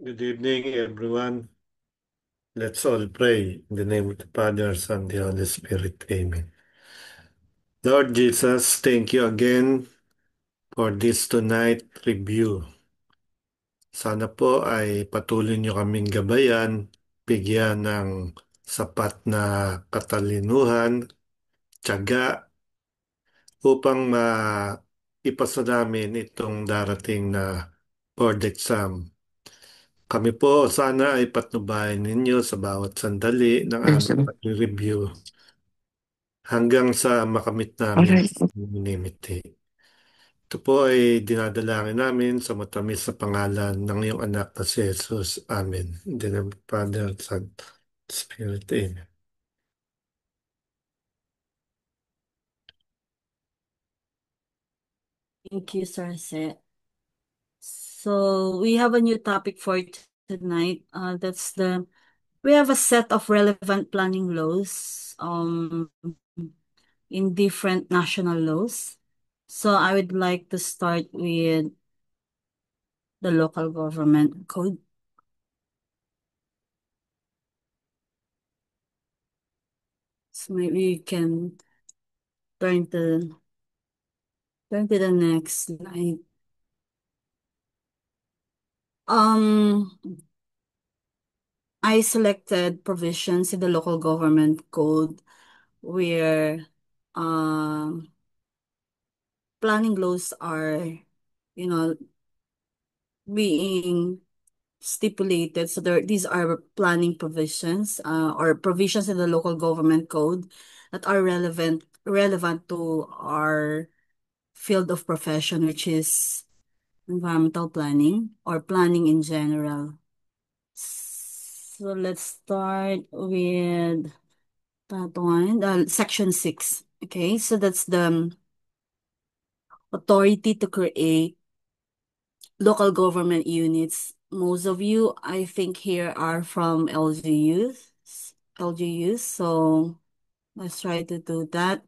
Good evening, everyone. Let's all pray in the name of the Father, Son, and the Holy Spirit. Amen. Lord Jesus, thank you again for this tonight review. Sana po ay patuloy niyo kaming gabayan, bigyan ng sapat na katalinuhan, tiyaga upang ipasa namin itong darating na board exam. Kami po sana ay patnubayan ninyo sa bawat sandali ng There's aming a pag-review hanggang sa makamit namin alright. ang unanimity. Ito po ay dinadalangin namin sa matamis na pangalan ng iyong anak na si Jesus. Amen. In the name of the Father, Son, Spirit. Amen. Thank you, Sir Se. So we have a new topic for tonight. We have a set of relevant planning laws in different national laws. So I would like to start with the local government code. So maybe you can turn to the next slide. Um, I selected provisions in the local government code where planning laws are, you know, being stipulated. So these are planning provisions, or provisions in the local government code that are relevant to our field of profession, which is environmental planning or planning in general. So let's start with that one, section 6. Okay, so that's the authority to create local government units. Most of you, I think, here are from LGUs. LGUs. So let's try to do that.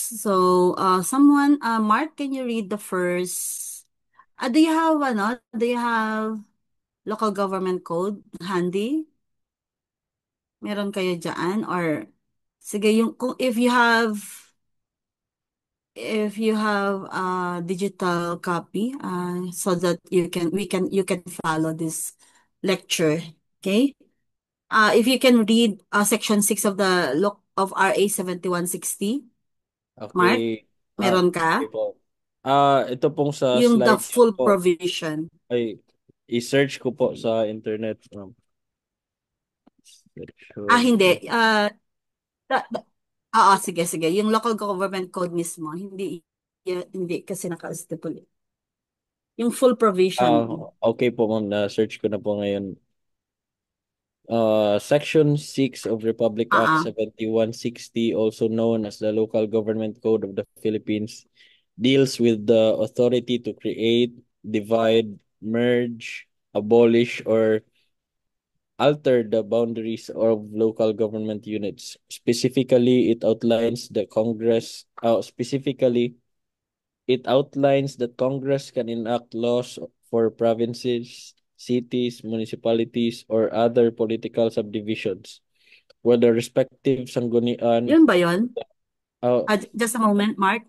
So, Mark, can you read the first? Do you have local government code handy? Meron kayo dyan? Or, sige, if you have a digital copy, so that you can follow this lecture. Okay? If you can read section 6 of the look of RA 7160, Mark, Okay. meron Okay ka? po. Ito pong sa Yung the slide niyo full po provision. ay i-search ko po sa internet. Hindi. Section. Da- da- sige, sige. Yung local government code mismo, hindi kasi naka-stipulate. Yung full provision. Okay po ma'am, na-search ko na po ngayon. Section 6 of Republic Ah, Act ah. 7160, also known as the Local Government Code of the Philippines, deals with the authority to create, divide, merge, abolish, or alter the boundaries of local government units. Specifically, it outlines that Congress can enact laws for provinces, cities, municipalities, or other political subdivisions, where the respective sanggunian. Yun ba yun? Uh, Just a moment, Mark.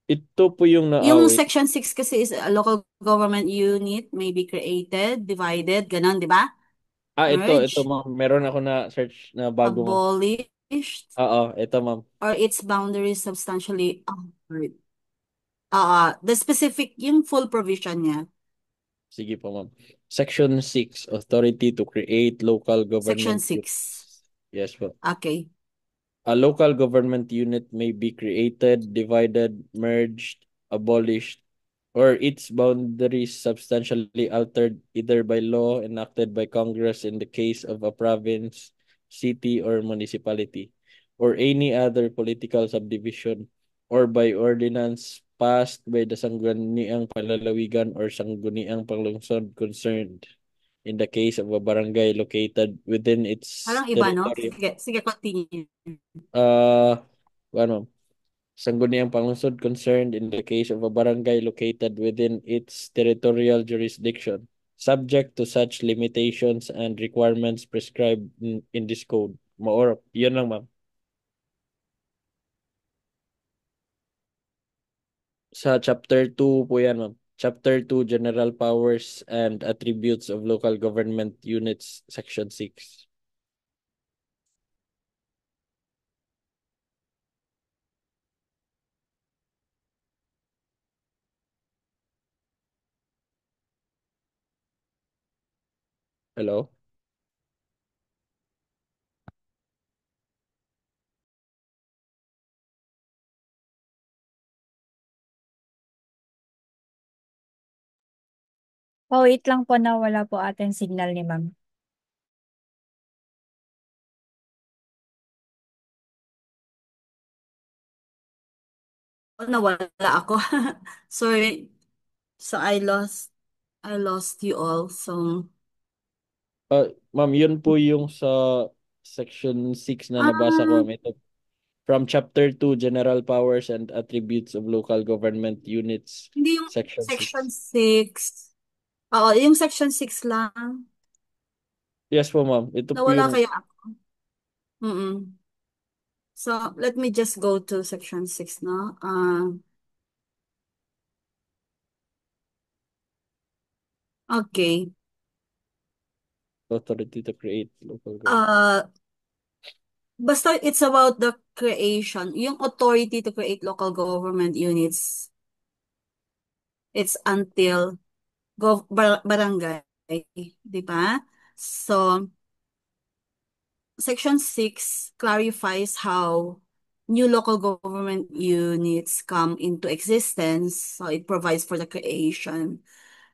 ito po yung Yung wait. section 6 kasi is a local government unit may be created, divided, ganon, di ba? Ito Merge, ma'am. Meron ako na search na bago ma'am. abolished, Ito ma'am. or its boundaries substantially altered. The specific, yung full provision niya. Sige po ma'am. Section 6, authority to create local Section government 6. units. Yes po. Okay. A local government unit may be created, divided, merged, abolished, or its boundaries substantially altered either by law enacted by Congress in the case of a province, city, or municipality, or any other political subdivision, or by ordinance passed by the sangguniang palalawigan or sangguniang panglungsod concerned in the case of a barangay located within its Parang iba, no? territory. Sige, sige, continue. Uh, ano? Sangguniang Panglungsod concerned in the case of a barangay located within its territorial jurisdiction, subject to such limitations and requirements prescribed in this code. Maor, yun lang, ma'am. Sa Chapter 2 po yan, ma'am. Chapter 2, General Powers and Attributes of Local Government Units, Section 6. Hello? Oh, wait lang po, nawala po ating signal ni ma'am. Nawala ako. Sorry. So I lost you all. So Ma'am, yun po yung sa Section 6 na nabasa ko, ah ma'am. Ito, from Chapter 2, General Powers and Attributes of Local Government Units, hindi yung Section section 6. 6. Oo, yung section 6 lang. Yes po, ma'am. Ito po Nawala yung kaya ako. Mm-mm. So let me just go to section 6 no. Okay. authority to create local government. Basta it's about the creation, yung authority to create local government units. It's until barangay, 'di ba? So Section 6 clarifies how new local government units come into existence. So it provides for the creation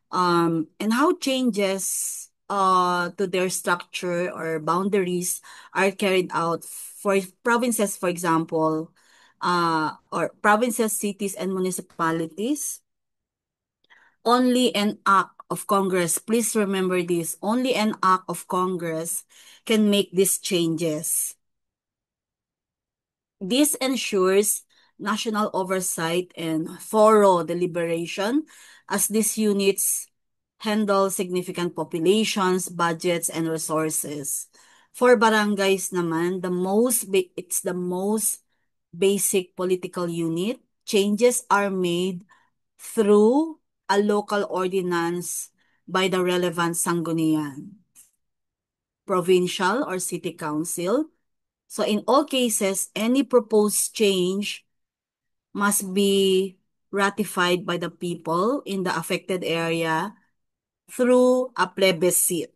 and how changes to their structure or boundaries are carried out for provinces, for example, or provinces, cities, and municipalities. Only an act of Congress, please remember this, only an act of Congress can make these changes. This ensures national oversight and thorough deliberation as these units handle significant populations, budgets, and resources. For barangays naman, it's the most basic political unit. Changes are made through a local ordinance by the relevant sanggunian, provincial or city council. So in all cases, any proposed change must be ratified by the people in the affected area through a plebiscite.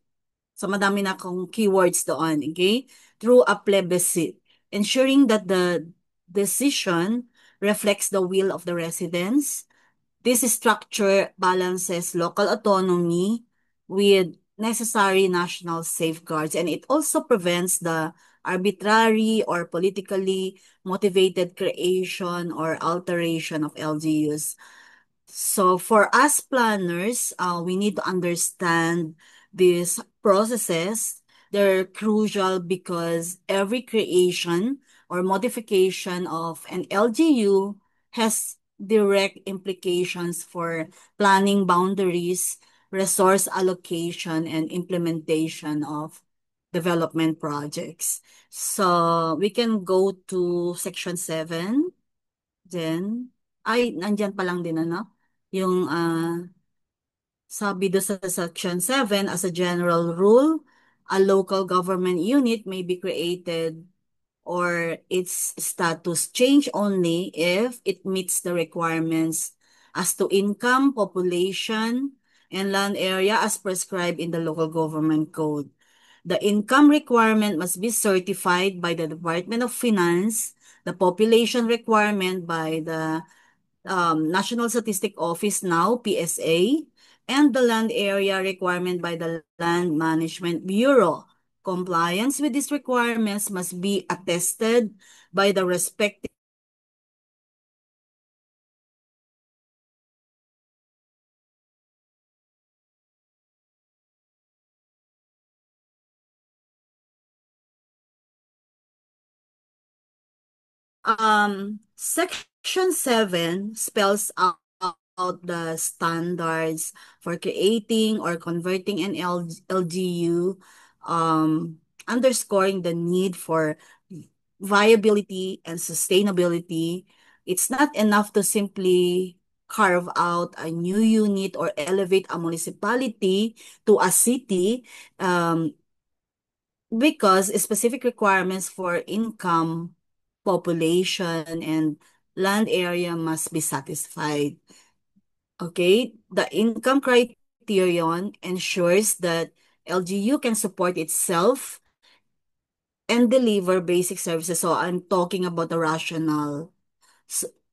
So madami na akong keywords doon, okay? Through a plebiscite, ensuring that the decision reflects the will of the residents. This structure balances local autonomy with necessary national safeguards, and it also prevents the arbitrary or politically motivated creation or alteration of LGUs. So for us planners, we need to understand these processes. They're crucial because every creation or modification of an LGU has direct implications for planning boundaries, resource allocation, and implementation of development projects. So we can go to section 7. Then, nandyan pa lang din ano, yung sabi do sa section 7, as a general rule, a local government unit may be created or its status change only if it meets the requirements as to income, population, and land area as prescribed in the local government code. The income requirement must be certified by the Department of Finance, the population requirement by the National Statistic Office, now PSA, and the land area requirement by the Land Management Bureau. Compliance with these requirements must be attested by the respective Section 7 spells out the standards for creating or converting an LGU, underscoring the need for viability and sustainability. It's not enough to simply carve out a new unit or elevate a municipality to a city. Because specific requirements for income, population, and land area must be satisfied. Okay, the income criterion ensures that LGU can support itself and deliver basic services. So I'm talking about the rational.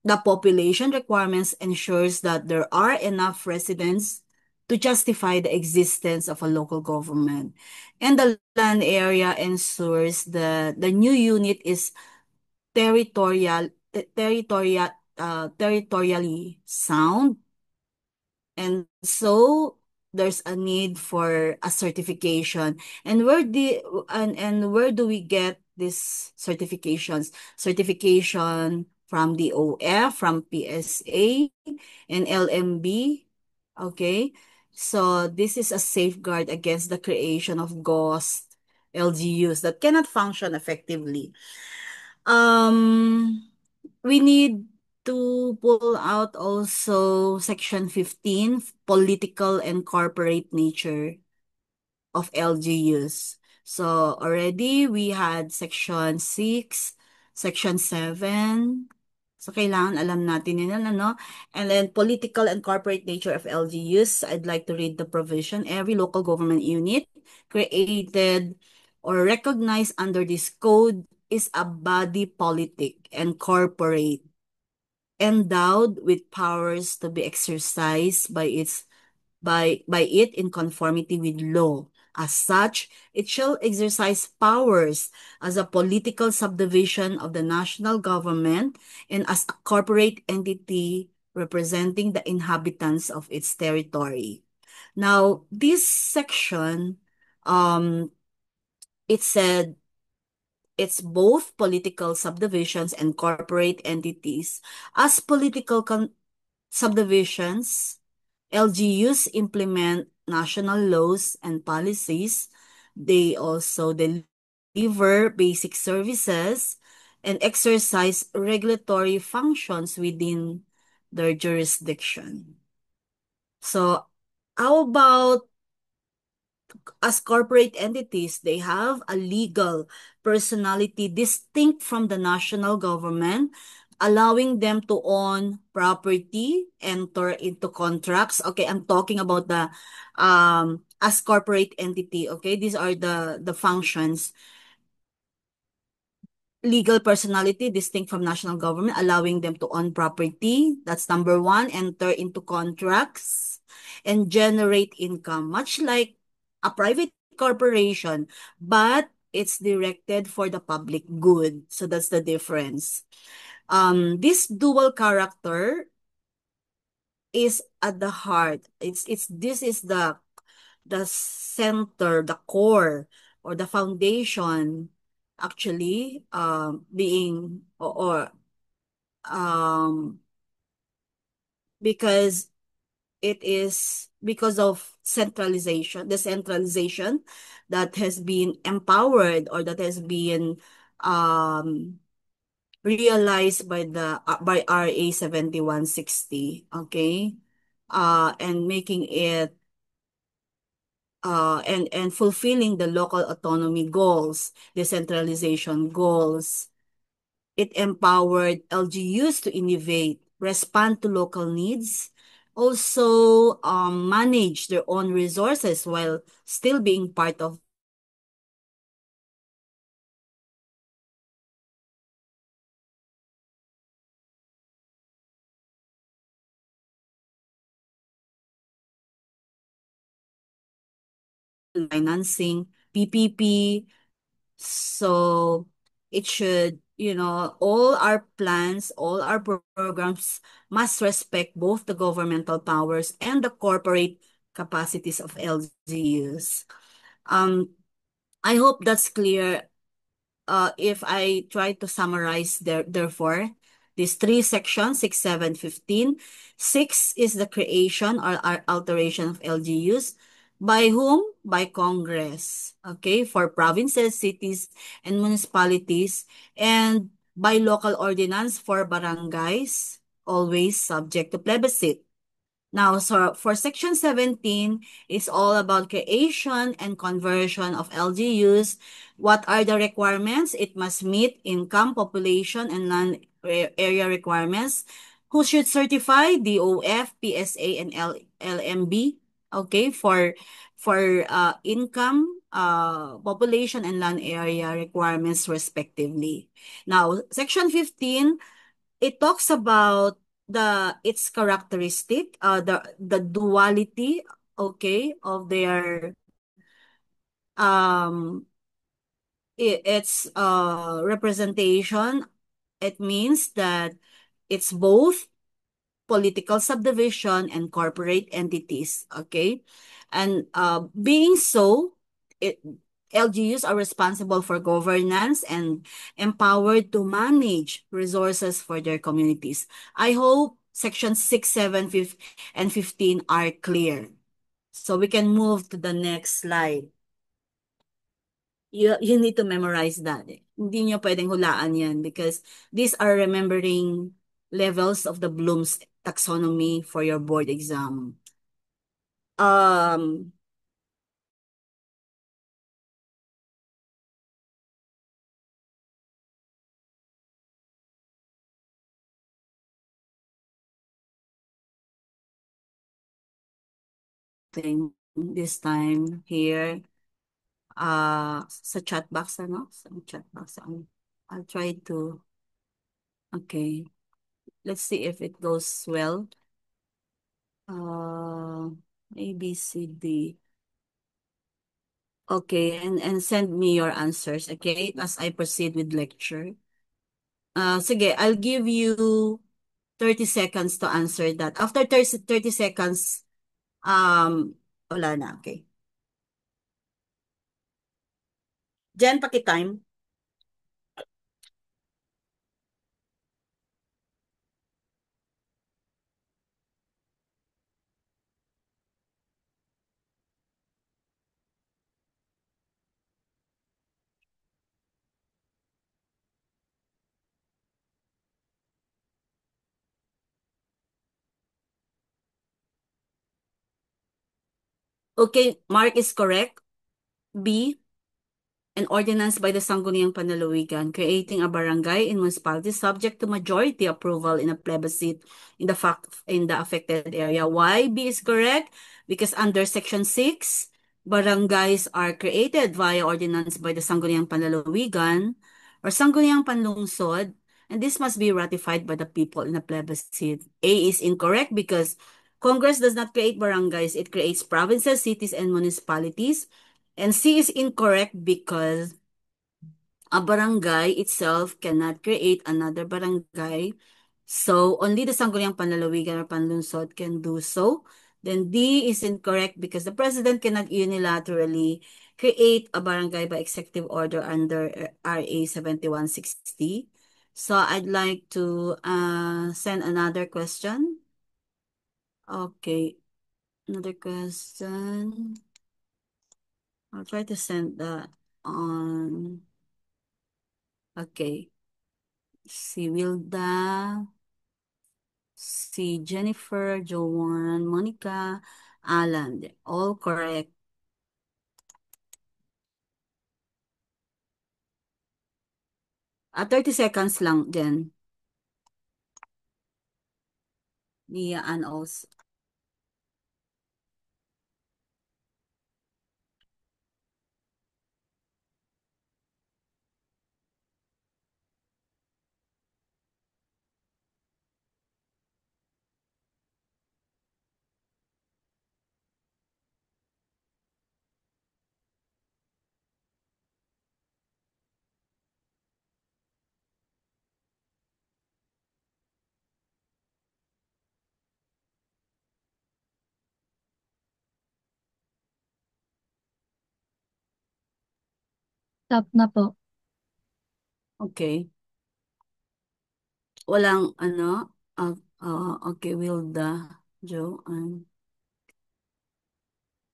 The population requirements ensures that there are enough residents to justify the existence of a local government. And the land area ensures that the new unit is territorially sound, and so there's a need for a certification. And where do we get these certifications? Certification from the OF, from PSA, and LMB. Okay. So this is a safeguard against the creation of ghost LGUs that cannot function effectively. Um, we need to pull out also Section 15, political and corporate nature of LGUs. So already we had Section 6, Section 7. So kailangan alam natin yun, ano? And then political and corporate nature of LGUs. I'd like to read the provision. Every local government unit created or recognized under this code is a body politic and corporate, endowed with powers to be exercised by it in conformity with law. As such, it shall exercise powers as a political subdivision of the national government and as a corporate entity representing the inhabitants of its territory. Now, this section, it said it's both political subdivisions and corporate entities. As political subdivisions, LGUs implement national laws and policies. They also deliver basic services and exercise regulatory functions within their jurisdiction. So, how about as corporate entities? They have a legal personality distinct from the national government, allowing them to own property, enter into contracts. Okay, I'm talking about the as corporate entity. Okay, these are the functions. Legal personality distinct from national government, allowing them to own property. That's number one. Enter into contracts and generate income, much like a private corporation, but it's directed for the public good. So that's the difference. This dual character is at the heart. It's this is the center, the core, or the foundation, actually, being or um because it is because of centralization, the centralization that has been empowered or that has been um realized by the by RA 7160. Okay, and making it and fulfilling the local autonomy goals, decentralization goals. It empowered LGUs to innovate, respond to local needs, also manage their own resources while still being part of the national government. Financing, PPP. So it should, all our plans, all our programs must respect both the governmental powers and the corporate capacities of LGUs. I hope that's clear if I try to summarize therefore, these three sections, 6, 7, 15. 6 is the creation or alteration of LGUs. By whom? By Congress. Okay, for provinces, cities, and municipalities. And by local ordinance for barangays, always subject to plebiscite. Now, so for Section 17, it's all about creation and conversion of LGUs. What are the requirements? It must meet income, population, and non-area requirements. Who should certify? DOF, PSA, and LMB. Okay, for income, population, and land area requirements respectively. Now, Section 15, it talks about its characteristic, the duality, okay, of their um its representation. It means that it's both political subdivision and corporate entities, okay? And being so, it, LGUs are responsible for governance and empowered to manage resources for their communities. I hope Section 6, 7, 5, and 15 are clear. So we can move to the next slide. You need to memorize that. Hindi nyo pwedeng hulaan yan because these are remembering levels of the Bloom's taxonomy for your board exam. Um, thing this time here, sa chat box, ano? Sa chat box, I'll try to, okay. Let's see if it goes well. Uh, A, B, C, D. Okay, and send me your answers, okay, as I proceed with lecture. Sige, I'll give you 30 seconds to answer that. After 30 seconds, wala na, okay. Jen, paki-time. Okay, Mark is correct. B, an ordinance by the Sangguniang Panlalawigan creating a barangay in municipality subject to majority approval in a plebiscite in the affected area. Why B is correct? Because under Section 6, barangays are created via ordinance by the Sangguniang Panlalawigan or Sangguniang Panlungsod, and this must be ratified by the people in a plebiscite. A is incorrect because Congress does not create barangays. It creates provinces, cities, and municipalities. And C is incorrect because a barangay itself cannot create another barangay. So only the Sangguniang Panlalawigan or Panlunsod can do so. Then D is incorrect because the president cannot unilaterally create a barangay by executive order under RA 7160. So I'd like to send another question. Okay, another question. I'll try to send that on. Okay. Si Wilda, si Jennifer, Joanne, Monica, Alan. All correct. 30 seconds lang, Jen. Nia and also. Stop na po. Okay. Walang ano. Okay, Wilda, Joe, and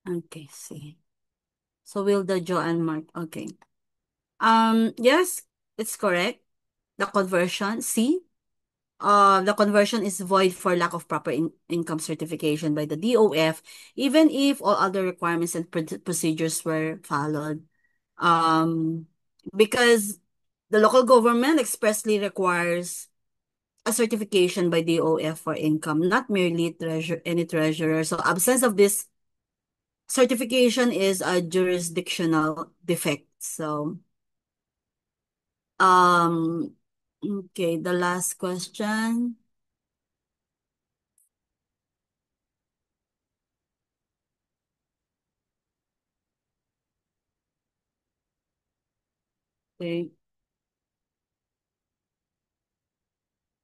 okay, see. So Wilda, Joe, and Mark. Okay. Yes, it's correct. The conversion, C. The conversion is void for lack of proper income certification by the DOF, even if all other requirements and procedures were followed. Um, because the local government expressly requires a certification by DOF for income, not merely any treasurer. So absence of this certification is a jurisdictional defect. So, um, okay, the last question. Okay,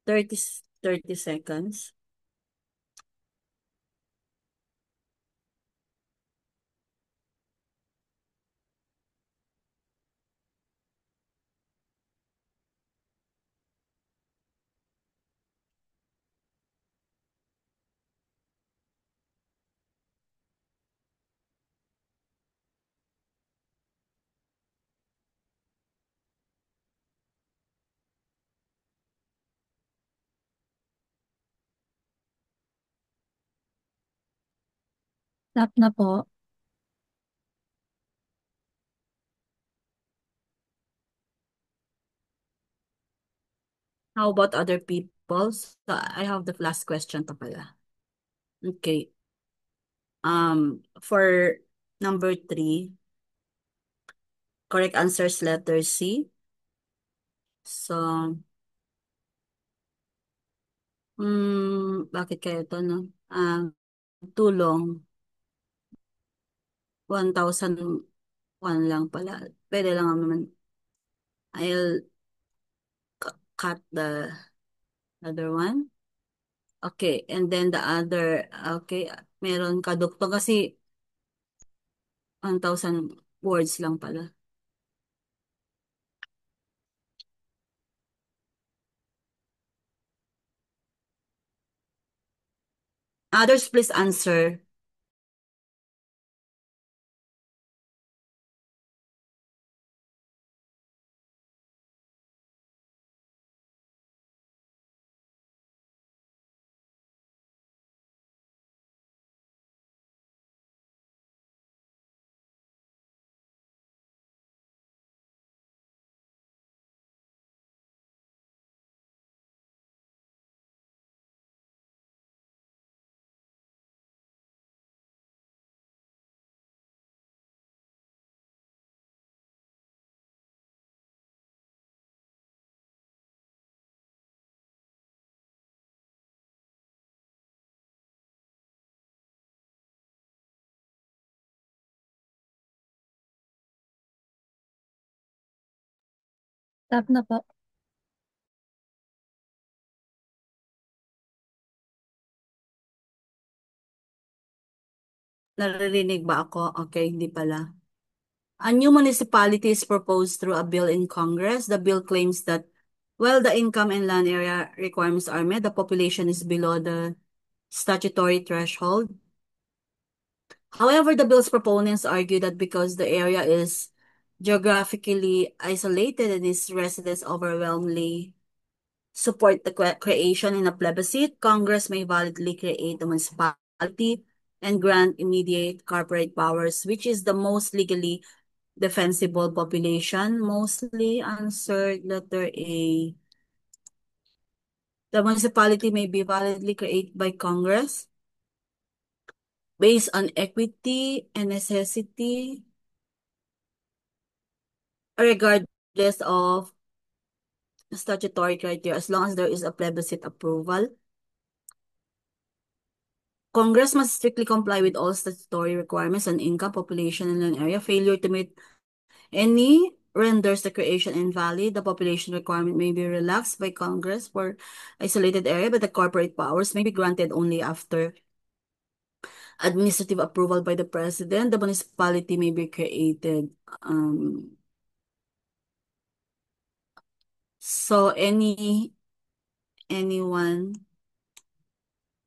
30, 30 seconds. Stop na po. How about other people? So I have the last question to pala. Okay. For number 3, correct answer is letter C. So, bakit kayo to, no? Tulong, 1,001 lang pala. Pwede lang naman. I'll cut the other one. Okay, and then the other, okay, meron kadugtong kasi 1,000 words lang pala. Others, please answer. Stop na po. Naririnig ba ako? Okay, hindi pala. A new municipality is proposed through a bill in Congress. The bill claims that while the income and land area requirements are met, the population is below the statutory threshold. However, the bill's proponents argue that because the area is geographically isolated and its residents overwhelmingly support the creation in a plebiscite, Congress may validly create a municipality and grant immediate corporate powers, which is the most legally defensible population. Mostly answered letter A. The municipality may be validly created by Congress based on equity and necessity, regardless of statutory criteria, as long as there is a plebiscite approval. Congress must strictly comply with all statutory requirements on income, population, and land area. Failure to meet any renders the creation invalid. The population requirement may be relaxed by Congress for isolated area, but the corporate powers may be granted only after administrative approval by the president. The municipality may be created. So anyone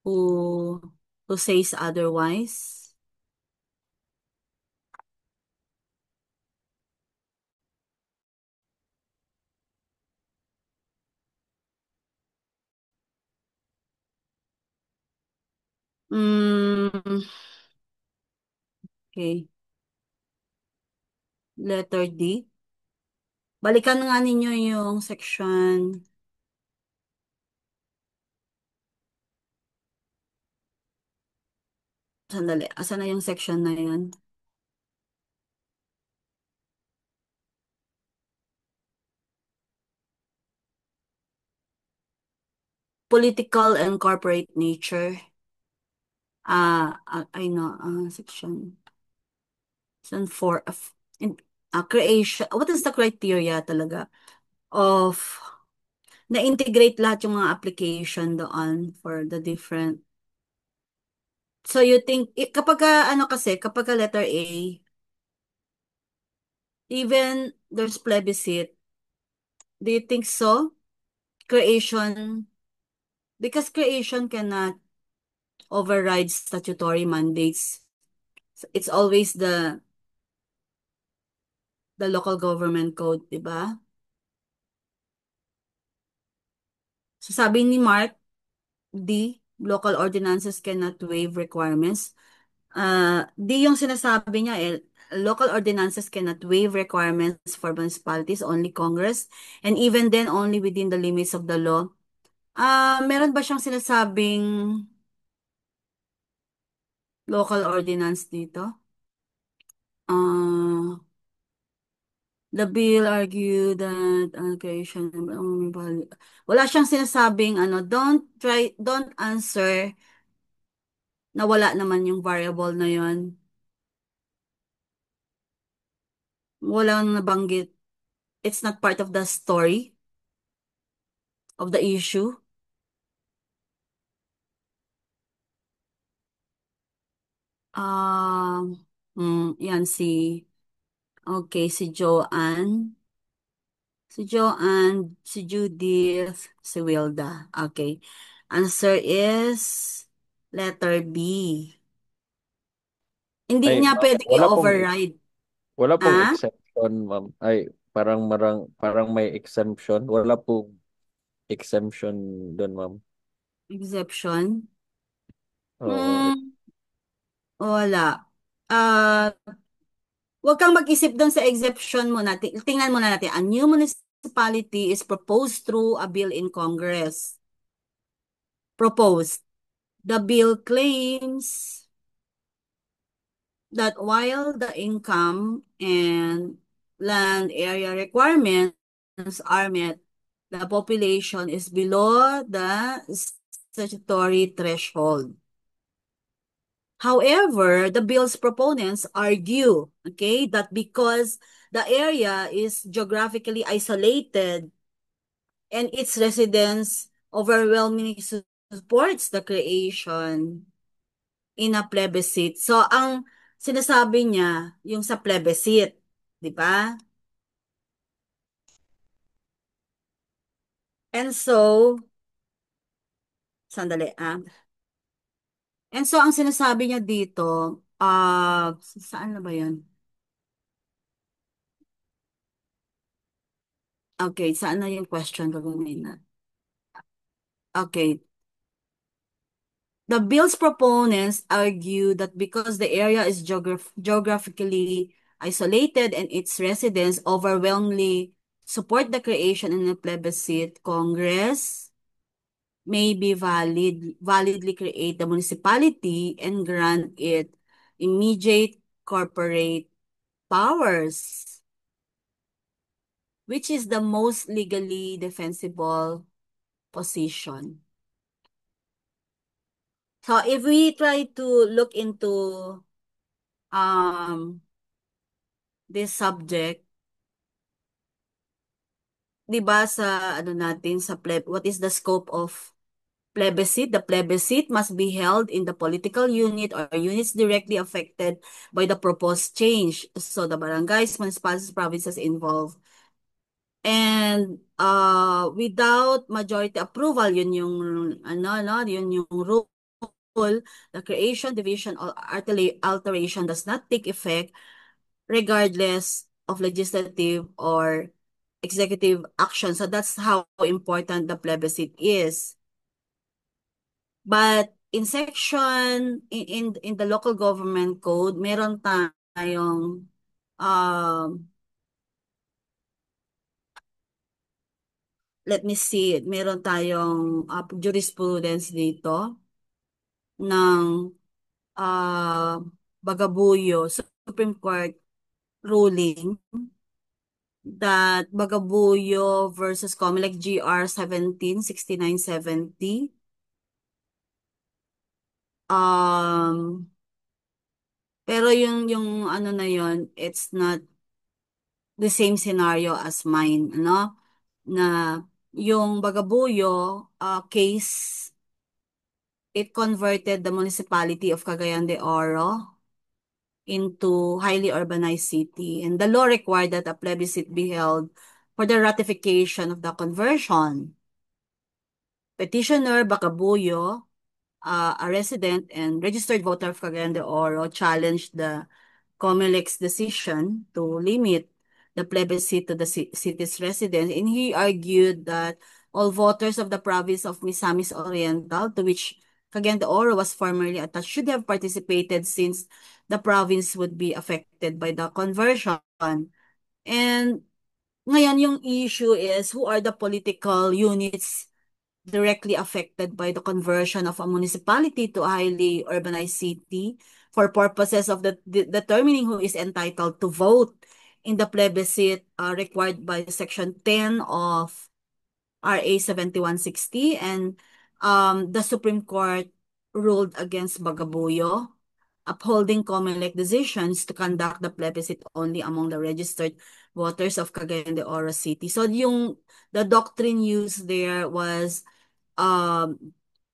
who says otherwise? Mm, okay. Letter D. Balikan nga ninyo yung section. Sandali. Asan na yung section na yun? Political and corporate nature. I know. Section. Section 4 of creation. What is the criteria talaga of na-integrate lahat yung mga application doon for the different. So you think, kapag ano kasi, kapag letter A, even there's plebiscite, do you think so? Creation, because creation cannot override statutory mandates. It's always the local government code, di ba? So sabi ni Mark, D, local ordinances cannot waive requirements. Di yung sinasabi niya local ordinances cannot waive requirements for municipalities, only Congress, and even then only within the limits of the law. Meron ba siyang sinasabing local ordinance dito? Uh, the bill argued that creation wala siyang sinasabing don't answer na wala naman yung variable na yon. Walang nabanggit. It's not part of the story of the issue. Yan okay, si Judith, si Wilda. Okay. Answer is letter B. Hindi Ay, niya ma'am, pwedeng i-override. wala pong Ah? exemption, ma'am. Ay, parang may exemption. Wala pong exemption doon, ma'am. Exception? Oo. Hmm, wala. Ah, Huwag kang mag-isip doon sa exception mo natin. Tingnan muna natin. A new municipality is proposed through a bill in Congress. Proposed. The bill claims that while the income and land area requirements are met, the population is below the statutory threshold. However, the bill's proponents argue, okay, that because the area is geographically isolated and its residents overwhelmingly supports the creation in a plebiscite. So, ang sinasabi niya, yung sa plebiscite, di ba? And so, sandali And so, ang sinasabi niya dito, saan na ba yan? Okay, saan na yung question ko kanina? Okay. The bill's proponents argue that because the area is geographically isolated and its residents overwhelmingly support the creation in a plebiscite, Congress may be validly create the municipality and grant it immediate corporate powers, which is the most legally defensible position. So if we try to look into um this subject, 'di ba sa ano natin sa what is the scope of plebiscite? The plebiscite must be held in the political unit or units directly affected by the proposed change. So the barangays, municipalities, provinces involved. And without majority approval, yun yung yun yung rule, the creation, division, or alteration does not take effect regardless of legislative or executive action. So that's how important the plebiscite is. But in in the local government code, meron tayong um let me see, meron tayong jurisprudence dito ng uh, Bagabuyo Supreme Court ruling that Bagabuyo versus Comelec GR 176970. Um, pero yung ano na yon, it's not the same scenario as mine, ano? Na yung Bagabuyo case, it converted the municipality of Cagayan de Oro into highly urbanized city. And the law required that a plebiscite be held for the ratification of the conversion. Petitioner Bacabuyo, a resident and registered voter of Cagayan de Oro, challenged the COMELEC's decision to limit the plebiscite to the city's residents, and he argued that all voters of the province of Misamis Oriental, to which Cagayan de Oro was formerly attached, should have participated since the province would be affected by the conversion. And ngayon, yung issue is who are the political units directly affected by the conversion of a municipality to a highly urbanized city for purposes of determining who is entitled to vote in the plebiscite required by Section 10 of RA 7160. And the Supreme Court ruled against Bagabuyo, upholding COMELEC decisions to conduct the plebiscite only among the registered voters of Cagayan de Oro City. So the doctrine used there was um,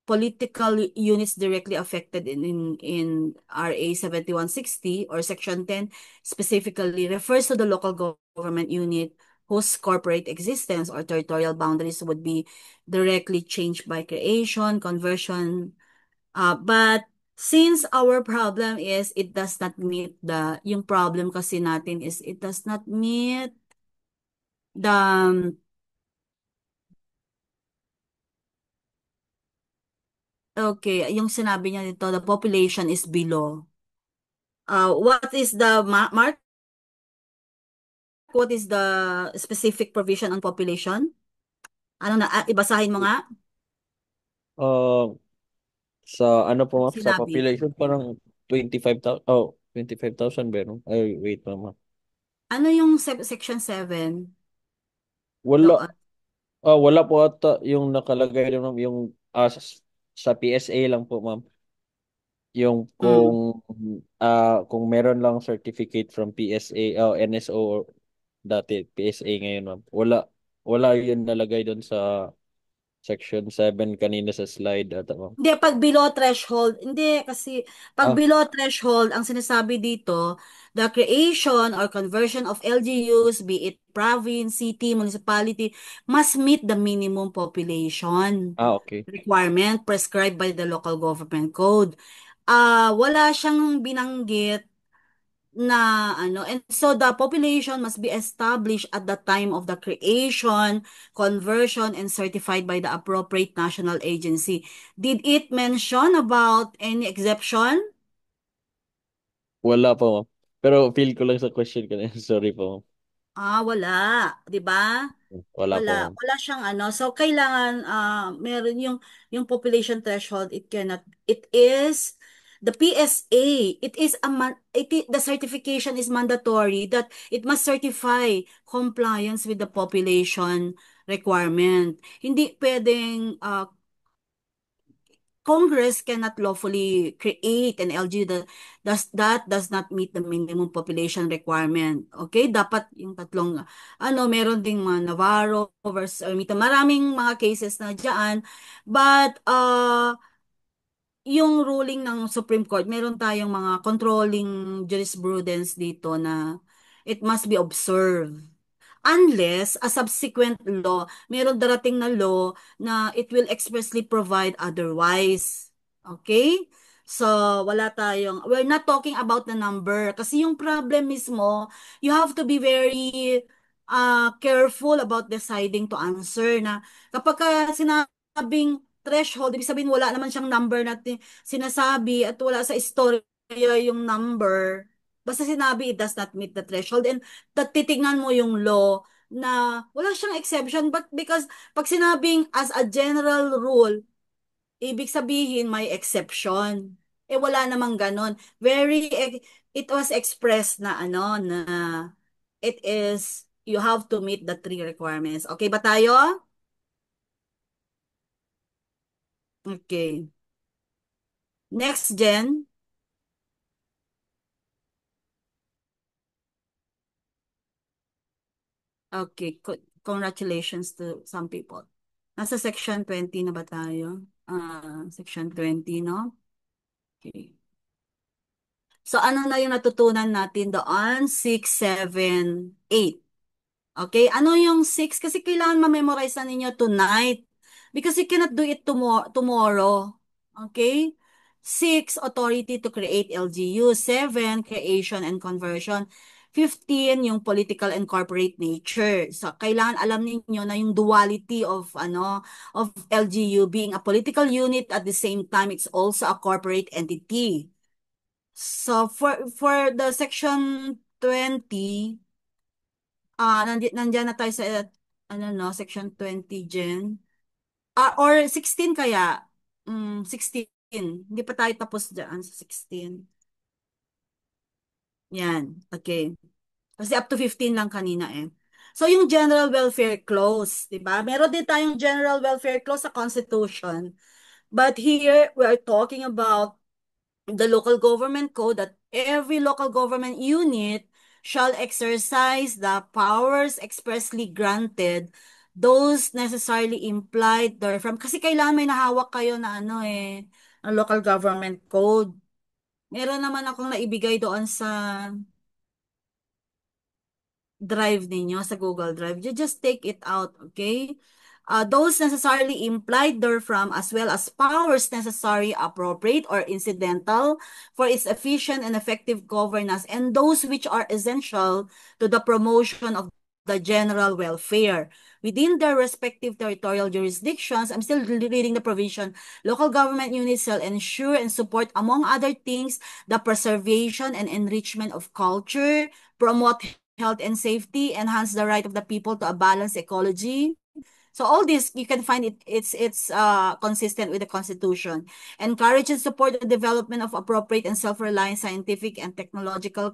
political units directly affected in RA 7160 or Section 10 specifically refers to the local government unit whose corporate existence or territorial boundaries would be directly changed by creation, conversion. But since our problem is it does not meet yung problem kasi natin is it does not meet the okay, yung sinabi niya dito, the population is below. What is the Mark? What is the specific provision on population? Ano na, ibasahin mo nga? Uh, sa ano po Ano ma'am, sa sinabi? population parang 25,000. Oh, 25,000 ba no? Ay, wait ma'am. Ano yung section 7 Wala. doon? Wala po ata yung nakalagay doon ma'am, yung sa PSA lang po ma'am. Yung Mm. kung meron lang certificate from PSA, NSO or dati PSA ngayon ma'am. Wala yun nalagay doon sa section 7 kanina sa slide ata ma'am. Hindi, pag below threshold, hindi kasi pag Ah, below threshold, ang sinasabi dito, the creation or conversion of LGUs, be it province, city, municipality, must meet the minimum population okay. requirement prescribed by the local government code. Wala siyang binanggit na ano, and so the population must be established at the time of the creation, conversion, and certified by the appropriate national agency. Did it mention about any exception? Wala po ma'am. Pero feel ko lang sa question ko na. Sorry po ma'am. Wala, 'di ba? Wala po Wala, ma'am. wala siyang ano. So kailangan meron yung population threshold, it is the PSA. It is the certification is mandatory that it must certify compliance with the population requirement. Hindi pwedeng Congress cannot lawfully create an LG that does not meet the minimum population requirement. Okay? Dapat yung tatlong, meron ding mga Navarro versus Ermita. Maraming mga cases na dyan. But, yung ruling ng Supreme Court, meron tayong mga controlling jurisprudence dito na it must be observed. unless a subsequent law, meron darating na law na it will expressly provide otherwise. Okay? So, we're not talking about the number. Kasi yung problem mismo, you have to be very careful about deciding to answer na kapag sinabing threshold, ibig sabihin wala naman siyang number na sinasabi at wala sa istorya yung number. Basta sinabi it does not meet the threshold and titignan mo yung law na wala siyang exception but because pag sinabing as a general rule, ibig sabihin may exception. Eh wala namang ganon. It was expressed na na it is you have to meet the three requirements. Okay ba tayo? Okay. Next gen. Okay, congratulations to some people. Nasa section 20 na ba tayo? Section 20, no? Okay. So, ano na yung natutunan natin doon? 6, 7, 8. Okay? Ano yung 6? Kasi kailangan ma-memorize na ninyo tonight. Because you cannot do it tomorrow. Okay? 6, authority to create LGU. 7, creation and conversion. 15, yung political and corporate nature. So, kailangan alam ninyo na yung duality of LGU being a political unit at the same time it's also a corporate entity. So, for the section 20, nandiyan na tayo sa, section 20, Jen. Or 16 kaya? 16. Hindi pa tayo tapos dyan sa 16. Yan, okay. Kasi up to 15 lang kanina eh. So, yung general welfare clause, di ba? Meron din tayong general welfare clause sa Constitution. But here, we are talking about the local government code that every local government unit shall exercise the powers expressly granted, those necessarily implied therefrom. Kasi kailangan may nahawak kayo na ang local government code. Meron naman akong naibigay doon sa drive ninyo, sa Google Drive. You just take it out, okay? Those necessarily implied therefrom as well as powers necessary, appropriate, or incidental for its efficient and effective governance, and those which are essential to the promotion of the general welfare. Within their respective territorial jurisdictions, I'm still reading the provision, local government units shall ensure and support, among other things, the preservation and enrichment of culture, promote health and safety, enhance the right of the people to a balanced ecology. So all this, you can find it's consistent with the Constitution. Encourage and support the development of appropriate and self-reliant scientific and technological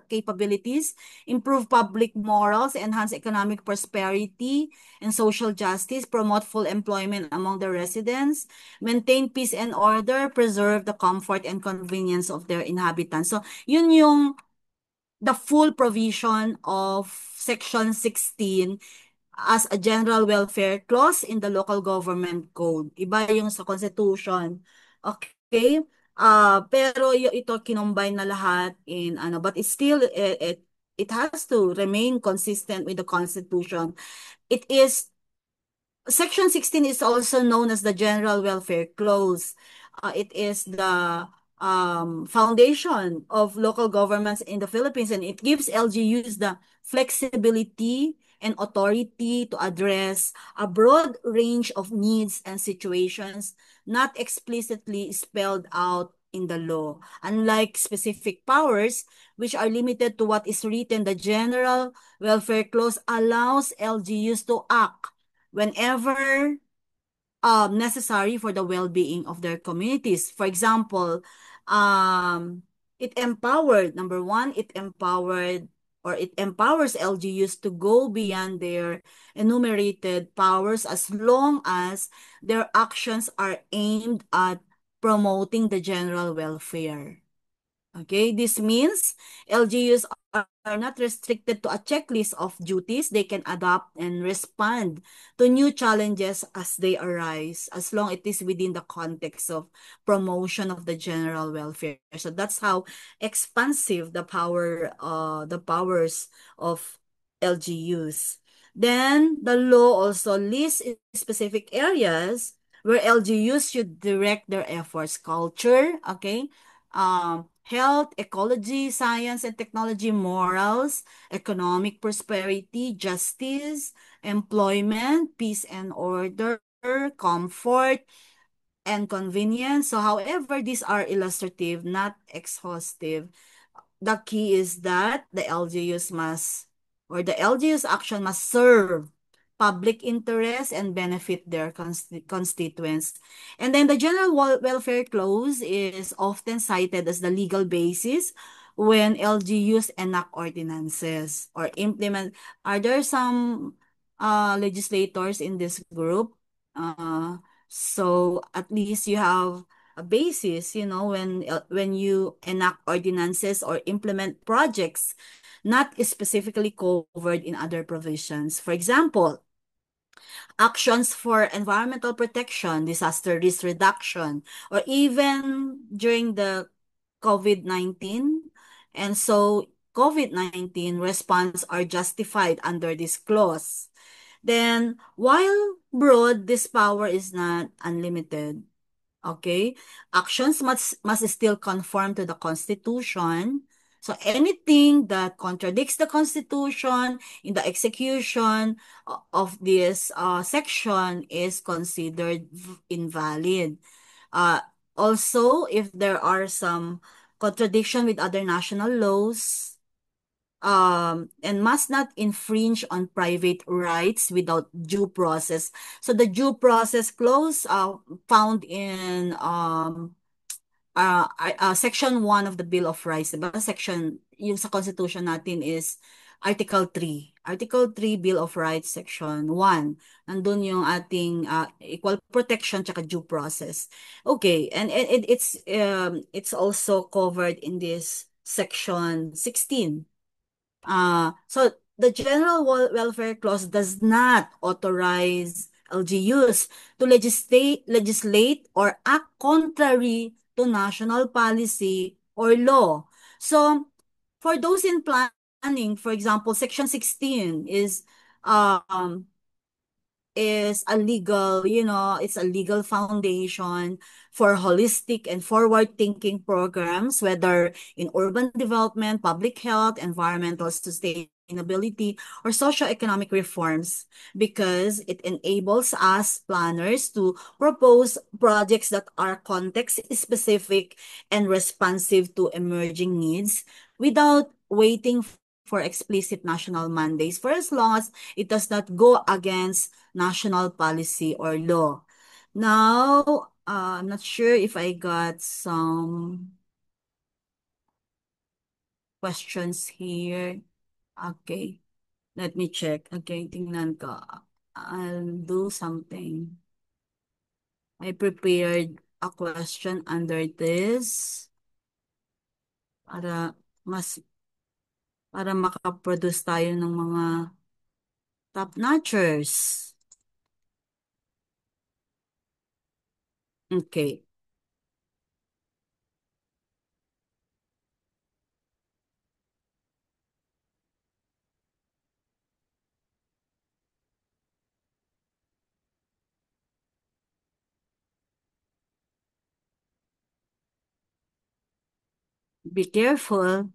capabilities, improve public morals, enhance economic prosperity and social justice, promote full employment among the residents, maintain peace and order, preserve the comfort and convenience of their inhabitants. So yun yung the full provision of Section 16 as a general welfare clause in the local government code. Iba yung sa Constitution. Okay? Pero ito kinombine na lahat in but it's still it has to remain consistent with the Constitution. It is Section 16 is also known as the General Welfare Clause. It is the foundation of local governments in the Philippines, and it gives LGUs the flexibility and authority to address a broad range of needs and situations not explicitly spelled out in the law. Unlike specific powers, which are limited to what is written, the General Welfare Clause allows LGUs to act whenever necessary for the well-being of their communities. For example, number one, it empowers LGUs to go beyond their enumerated powers as long as their actions are aimed at promoting the general welfare. Okay, this means LGUs are not restricted to a checklist of duties. They can adapt and respond to new challenges as they arise, as long it is within the context of promotion of the general welfare. So that's how expansive the powers of LGUs. Then the law also lists specific areas where LGUs should direct their efforts: culture, okay, health, ecology, science and technology, morals, economic prosperity, justice, employment, peace and order, comfort, and convenience. So, however, these are illustrative, not exhaustive. The key is that the LGUs must, or the LGU's action must serve public interest and benefit their constituents. And then the general welfare clause is often cited as the legal basis when LGUs enact ordinances or implement. Are there some legislators in this group? Uh, so at least you have a basis, when you enact ordinances or implement projects not specifically covered in other provisions. For example, actions for environmental protection, disaster risk reduction, or even during the COVID-19. And so COVID-19 response are justified under this clause. Then, while broad, this power is not unlimited. Okay? Actions must still conform to the Constitution. So anything that contradicts the Constitution in the execution of this section is considered invalid. Uh, Also, if there are some contradiction with other national laws, and must not infringe on private rights without due process. So the due process clause found in Section 1 of the Bill of Rights, diba? Yung sa Constitution natin is Article 3. Article 3, Bill of Rights, Section 1. Nandun yung ating equal protection tsaka due process. Okay, and it's also covered in this Section 16. So the General Welfare Clause does not authorize LGUs to legislate or act contrary to national policy or law. So for those in planning, for example, Section 16 um is a legal, it's a legal foundation for holistic and forward-thinking programs, whether in urban development, public health, environmental sustainability, or socio-economic reforms, because it enables us planners to propose projects that are context-specific and responsive to emerging needs without waiting for explicit national mandates, for as long as it does not go against national policy or law. Now, I'm not sure if I got some questions here. Okay, let me check. Okay, tingnan ko. I'll do something. I prepared a question under this para mas para makaproduce tayo ng mga top-notchers. Okay. Be careful.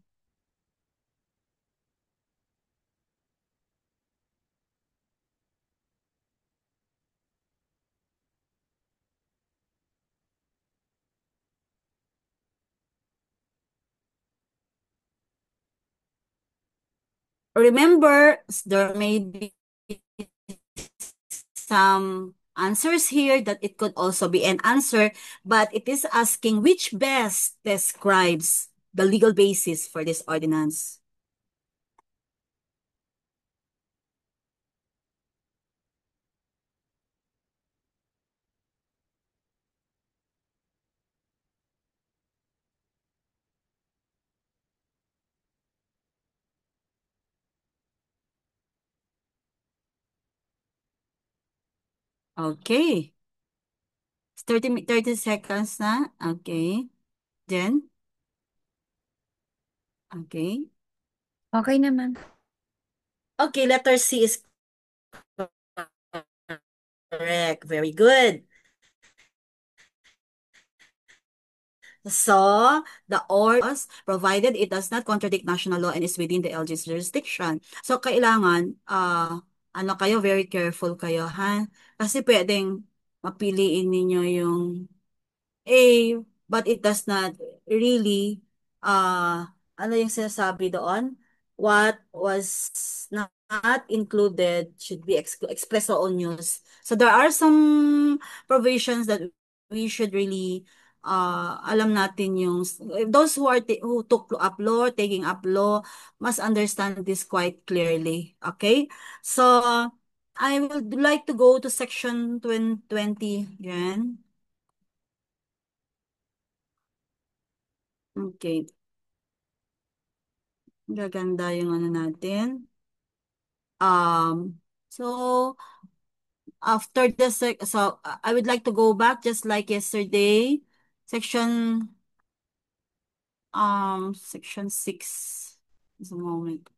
Remember, there may be some answers here that it could also be an answer, but it is asking which best describes the legal basis for this ordinance. Okay. 30 seconds na. Okay. Jen? Okay. Okay naman. Okay, letter C is correct. Very good. So, the or provided it does not contradict national law and is within the LG's jurisdiction. So, kailangan, ano kayo, very careful kayo, ha? Kasi pwedeng mapiliin ninyo yung A, but it does not really, ano yung sinasabi doon? What was not included should be expressed on news. So there are some provisions that we should really, alam natin yung, those who are, who took up law, taking up law, must understand this quite clearly. Okay? So, I would like to go to section 20, yan. Okay. Gaganda yung ano natin. So after the I would like to go back just like yesterday. Section section 6. Just a moment.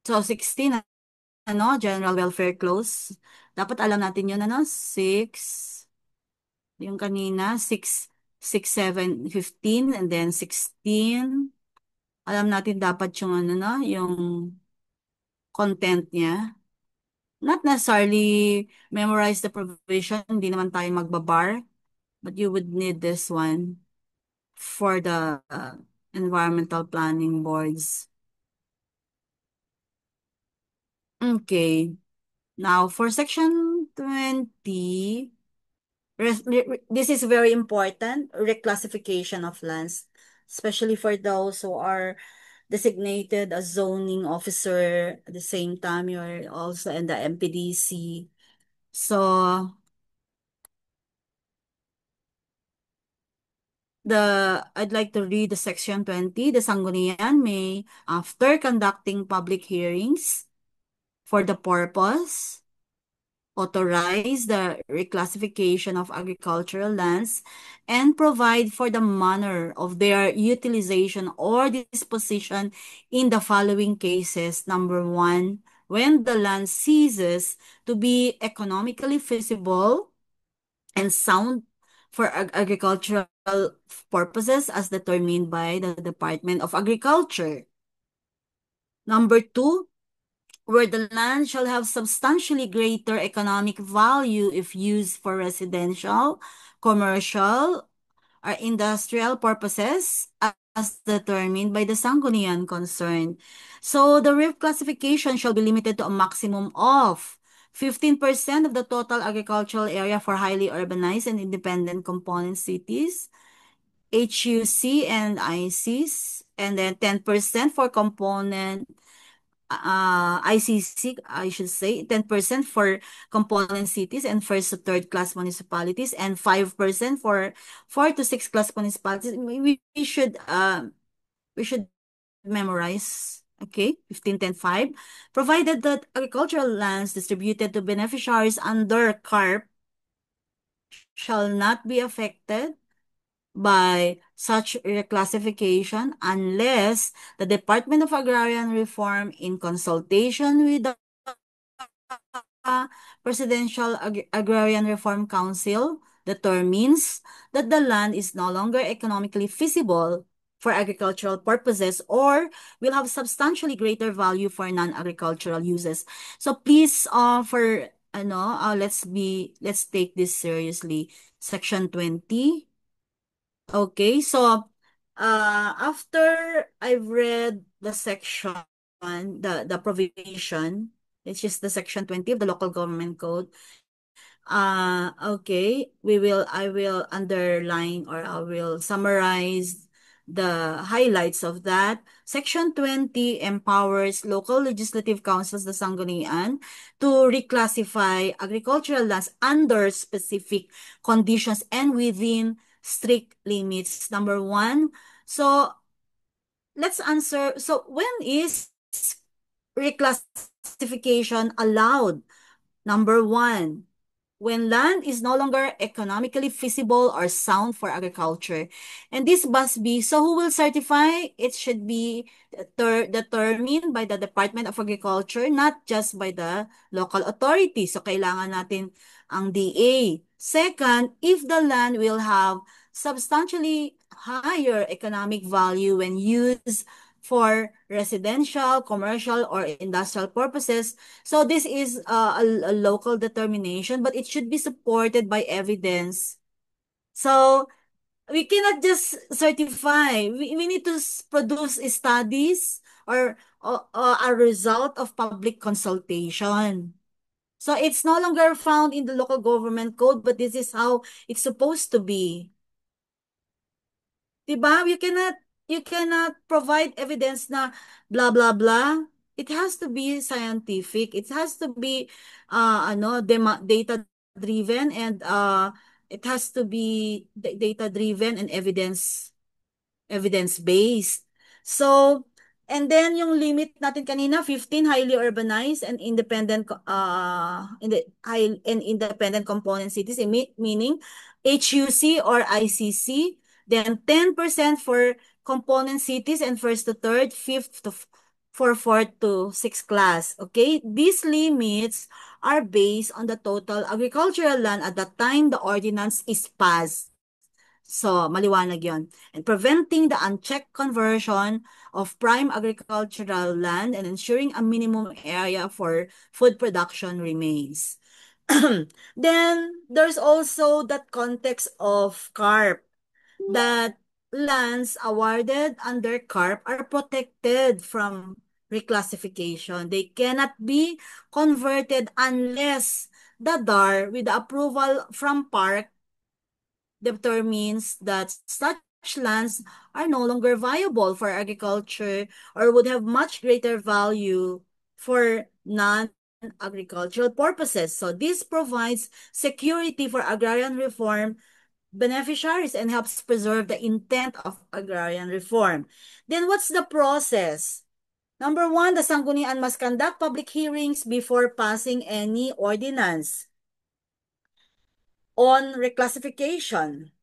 So 16, ano, general welfare clause. Dapat alam natin yun, ano, 6, yung kanina, 6, 6, 7, 15, and then 16. Alam natin dapat yung ano, no, yung content niya. Not necessarily memorize the provision, hindi naman tayo magbabar, but you would need this one for the environmental planning boards. Okay. Now, for section 20, this is very important, reclassification of lands, especially for those who are designated as zoning officer at the same time you're also in the MPDC. So, I'd like to read the section 20. The Sangguniang may, after conducting public hearings for the purpose, authorize the reclassification of agricultural lands and provide for the manner of their utilization or disposition in the following cases. Number one, when the land ceases to be economically feasible and sound for agricultural purposes as determined by the Department of Agriculture. Number two, where the land shall have substantially greater economic value if used for residential, commercial, or industrial purposes as determined by the Sangguniang concerned. So the reclassification shall be limited to a maximum of 15% of the total agricultural area for highly urbanized and independent component cities, HUC and ICs, and then 10% for component ICC, I should say, 10% for component cities and first to third class municipalities, and 5% for fourth to sixth class municipalities. We should memorize. Okay, 15, 10, 5. Provided that agricultural lands distributed to beneficiaries under CARP shall not be affected by such reclassification unless the Department of Agrarian Reform, in consultation with the Presidential Agrarian Reform Council, determines that the land is no longer economically feasible for agricultural purposes or will have substantially greater value for non-agricultural uses. So please, let's take this seriously. Section 20. Okay, so after I've read the section, the provision, which is the section 20 of the Local Government Code, okay, I will underline, or I will summarize the highlights of that. Section 20 empowers local legislative councils, the Sangguniang, to reclassify agricultural lands under specific conditions and within strict limits. Number one, so let's answer. So when is reclassification allowed? Number one, when land is no longer economically feasible or sound for agriculture. And this must be, so who will certify? It should be determined by the Department of Agriculture, not just by the local authority. So kailangan natin ang DA. Second, if the land will have substantially higher economic value when used for residential, commercial, or industrial purposes. So this is a local determination, but it should be supported by evidence. So we cannot just certify. We need to produce studies or a result of public consultation. So it's no longer found in the local government code, but this is how it's supposed to be. Diba? You cannot provide evidence na blah blah blah. It has to be scientific. It has to be data driven, and it has to be data driven and evidence based. So, and then yung limit natin kanina, 15 highly urbanized and independent component cities, meaning HUC or ICC. Then 10% for component cities and first to third, fifth to for fourth to sixth class. Okay, these limits are based on the total agricultural land at the time the ordinance is passed. So, maliwanag yon. And preventing the unchecked conversion of prime agricultural land and ensuring a minimum area for food production remains. Then, there's also that context of CARP, that lands awarded under CARP are protected from reclassification. They cannot be converted unless the DAR, with the approval from PARC, determines that such lands are no longer viable for agriculture or would have much greater value for non-agricultural purposes. So this provides security for agrarian reform beneficiaries and helps preserve the intent of agrarian reform. Then what's the process? Number one, the Sanggunian must conduct public hearings before passing any ordinance on reclassification.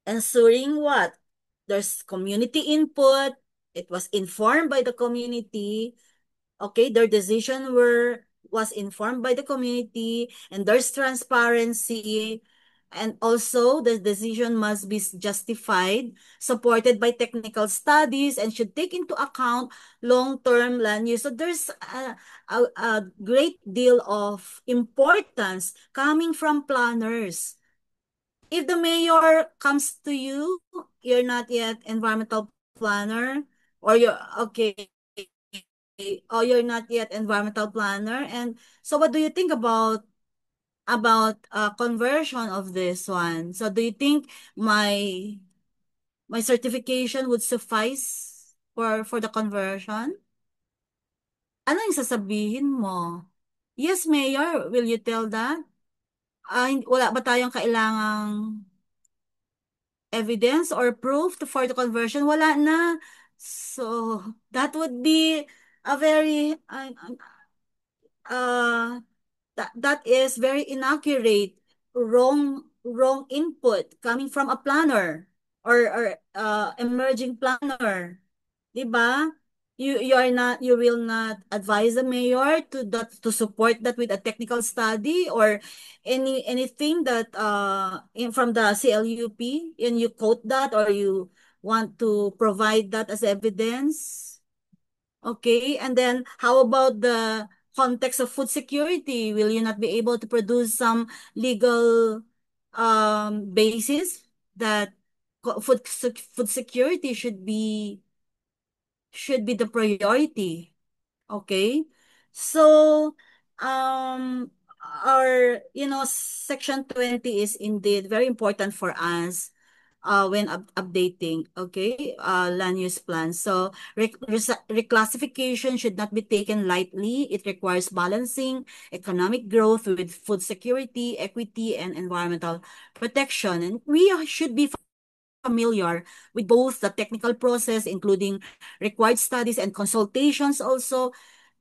Ensuring what? There's community input. It was informed by the community. Okay, their decision was informed by the community, and there's transparency. And also, the decision must be justified, supported by technical studies, and should take into account long-term land use. So there's a great deal of importance coming from planners. If the mayor comes to you, you're not yet environmental planner, or you're okay, or you're not yet environmental planner, and so what do you think about conversion of this one? So do you think my certification would suffice for the conversion? Ano yung sasabihin mo? Yes, Mayor, will you tell that? Wala ba tayong kailangang evidence or proof for the conversion? Wala na. So, that would be a very, that is very inaccurate, wrong input coming from a planner or emerging planner. Diba? You will not advise the mayor to support that with a technical study or anything that from the CLUP, and you quote that or you want to provide that as evidence. Okay, and then how about the context of food security? Will you not be able to produce some legal basis that food security should be the priority? Okay, so um our section 20 is indeed very important for us when updating, okay, land use plans. So reclassification should not be taken lightly. It requires balancing economic growth with food security, equity, and environmental protection. And we should be familiar with both the technical process, including required studies and consultations also,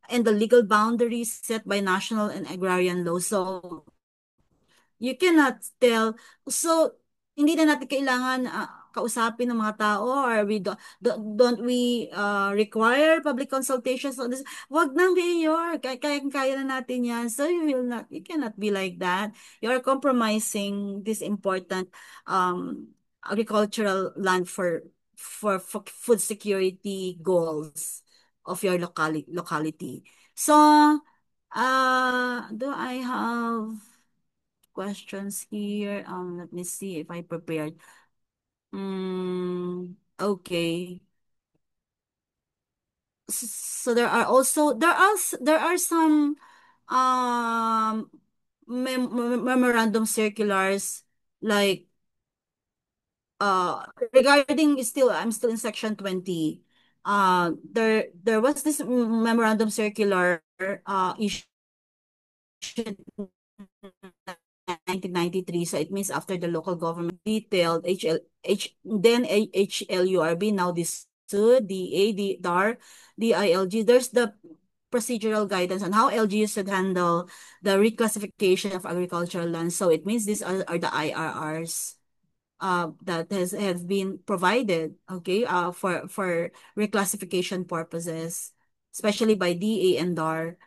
and the legal boundaries set by national and agrarian law. So You cannot tell. So, hindi na natin kailangan kausapin ng mga tao, or don't we require public consultations on this? Wag na, Mayor. Kaya na natin yan. So, you cannot be like that. You are compromising this important agricultural land for food security goals of your locality. So, do I have questions here? Let me see if I prepared. Okay. So there are some um memorandum circulars, like regarding, still I'm still in section 20. There was this memorandum circular issued 1993. So it means after the local government detailed then HLURB, now this DA, DAR, DILG. There's the procedural guidance on how LGUs should handle the reclassification of agricultural land. So it means these are the IRRs that have been provided, okay, for reclassification purposes, especially by DA and DAR.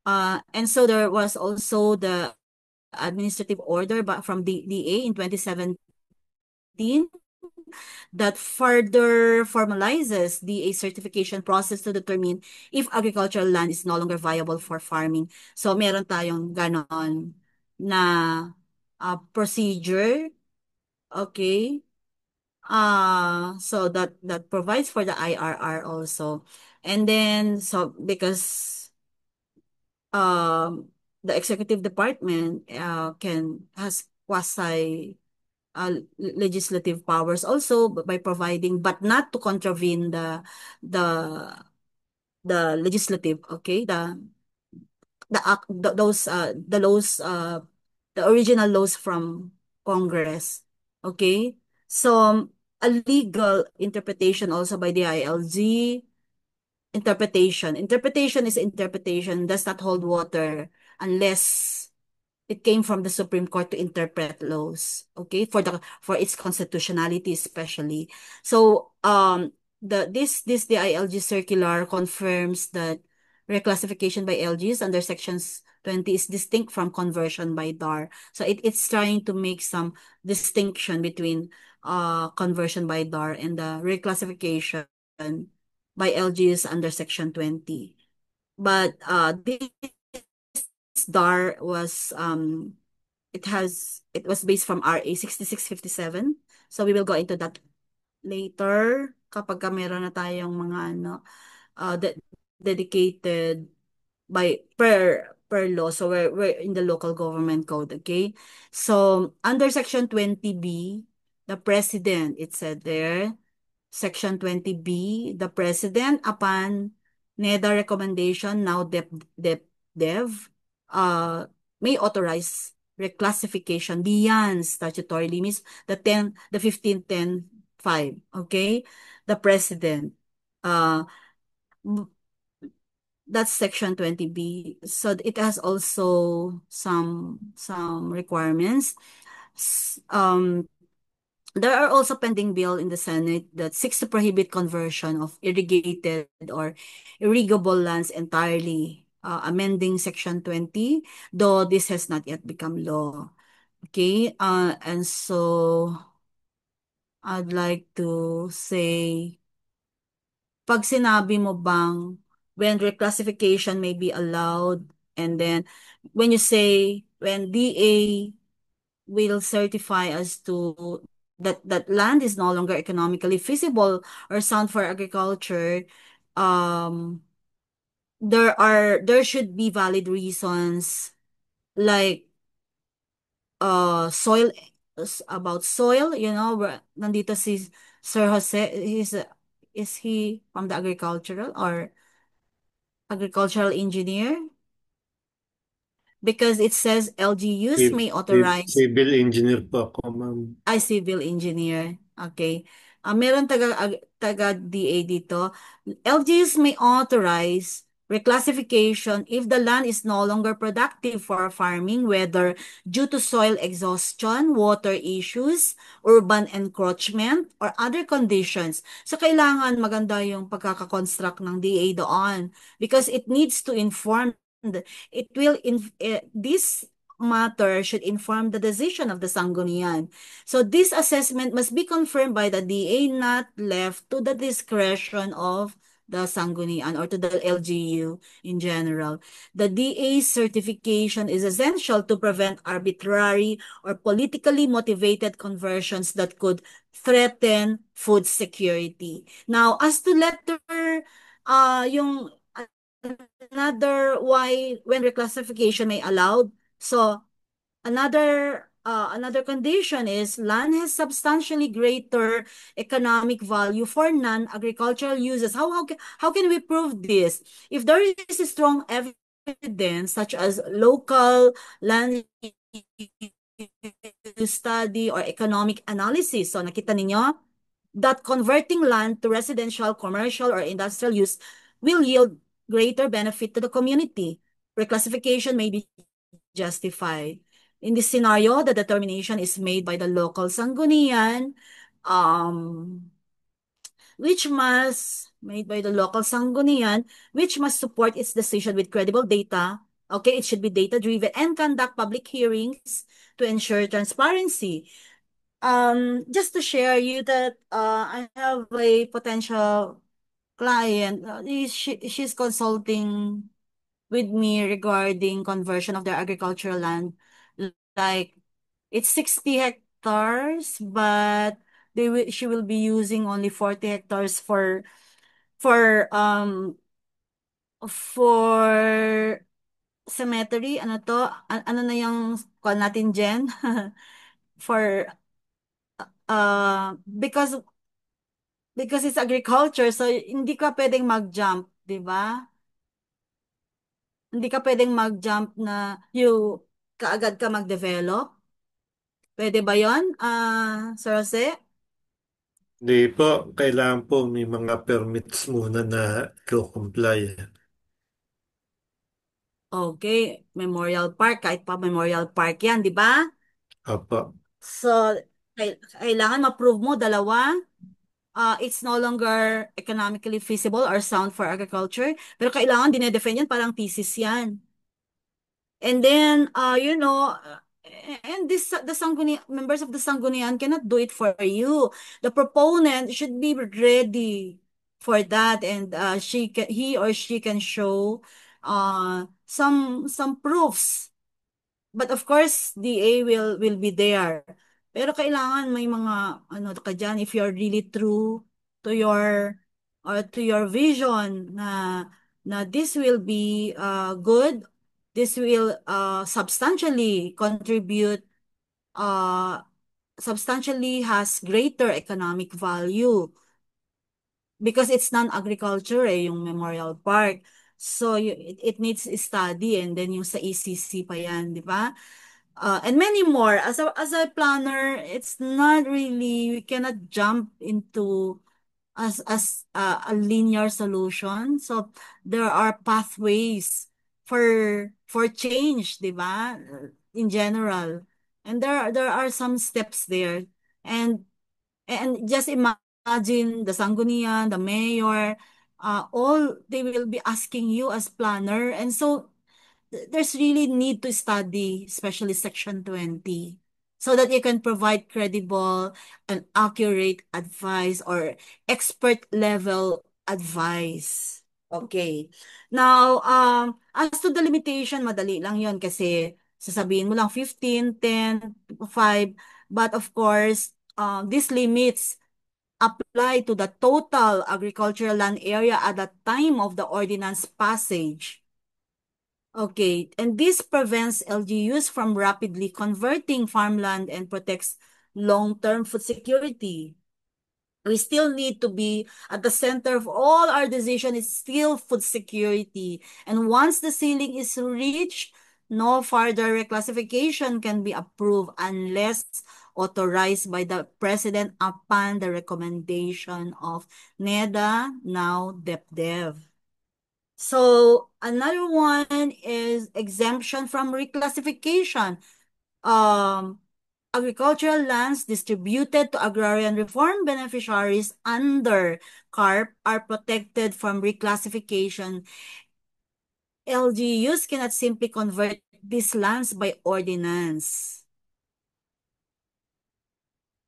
And so there was also the administrative order from the DA in 2017 that further formalizes the certification process to determine if agricultural land is no longer viable for farming. So meron tayong ganon na procedure, okay? So that provides for the IRR also. And then, so because the executive department has quasi legislative powers also by providing, but not to contravene the the legislative, okay, the act the laws, the original laws from Congress, okay. So a legal interpretation also by the ILG. Interpretation is interpretation, does not hold water unless it came from the Supreme Court to interpret laws, okay, for its constitutionality especially. So the ILG circular confirms that reclassification by LGs under sections 20 is distinct from conversion by DAR. So it's trying to make some distinction between conversion by DAR and the reclassification by LGs under section 20. But this DAR was it was based from RA 6657. So we will go into that later kapag meron na tayong mga dedicated by per law. So we're in the local government code, okay? So under section 20B, the president, it said there, section 20B, the president upon NEDA recommendation, now DEP, may authorize reclassification beyond statutory limits, the 1510(5), okay? The president. That's section 20B. So it has also some requirements. There are also pending bill in the Senate that seeks to prohibit conversion of irrigated or irrigable lands entirely, amending section 20, though this has not yet become law. Okay, and so I'd like to say, pag sinabi mo bang when reclassification may be allowed, and then when you say when DA will certify as to that land is no longer economically feasible or sound for agriculture, um there should be valid reasons, like soil, about soil, nandito si Sir Jose, is he from the agricultural or agricultural engineer? Because it says LGUs may authorize. Civil engineer po ako, ma'am. Ay, civil engineer. Okay. Meron taga DA dito. LGUs may authorize reclassification if the land is no longer productive for farming, whether due to soil exhaustion, water issues, urban encroachment, or other conditions. So, kailangan maganda yung pagkakakonstruct ng DA doon because it needs to inform, this matter should inform the decision of the Sangguniang. So, this assessment must be confirmed by the DA, not left to the discretion of the Sangguniang or to the LGU in general. The DA's certification is essential to prevent arbitrary or politically motivated conversions that could threaten food security. Now, as to letter, yung another why when reclassification may allowed. So, another condition is land has substantially greater economic value for non-agricultural uses. How can we prove this? If there is a strong evidence such as local land use study or economic analysis. So nakita ninyo that converting land to residential, commercial, or industrial use will yield greater benefit to the community. Reclassification may be justified. In this scenario, the determination is made by the local Sangguniang, which must made by the local Sangguniang, which must support its decision with credible data. Okay, it should be data-driven and conduct public hearings to ensure transparency. Just to share you that I have a potential client. She's consulting with me regarding conversion of their agricultural land. Like it's 60 hectares, but she will be using only 40 hectares for for cemetery. Ano to? Ano na yung call natin, Jen? For because it's agriculture, so hindi ka pwedeng mag-jump, 'di ba? Hindi ka pwedeng mag-jump na kaagad ka mag-develop. Pwede ba 'yon? Sir Jose? Di po, kailangan po may mga permits muna na i-comply. Okay, Memorial Park, kahit pa Memorial Park 'yan, 'di ba? Opo. So kailangan ma-prove mo dalawa. It's no longer economically feasible or sound for agriculture, pero kailangan dinedefend yan, parang thesis yan. And then, and the members of the Sangguniang cannot do it for you. The proponent should be ready for that, and he or she can show some proofs. But of course, DA will be there. Pero kailangan may mga ano ka diyan if you're really true to your vision na this will be good, this will uh substantially has greater economic value because it's non-agriculture yung Memorial Park. So it needs study and then yung sa ECC pa yan, di ba? And many more. As a planner, it's not really, we cannot jump into a linear solution. So there are pathways for change, di ba? In general. And there are some steps there. And just imagine the Sangguniang, the mayor, all they will be asking you as planner. And so there's really need to study, especially Section 20, so that you can provide credible and accurate advice or expert level advice. Okay. Now, as to the limitation, madali lang yon kasi sasabihin mo lang 15, 10, 5. But of course, these limits apply to the total agricultural land area at the time of the ordinance passage. Okay, and this prevents LGUs from rapidly converting farmland and protects long-term food security. We still need to be at the center of all our decision is still food security. And once the ceiling is reached, no further reclassification can be approved unless authorized by the President upon the recommendation of NEDA, now DepDev. So another one is exemption from reclassification. Um, Agricultural lands distributed to agrarian reform beneficiaries under CARP are protected from reclassification. LGUs cannot simply convert these lands by ordinance.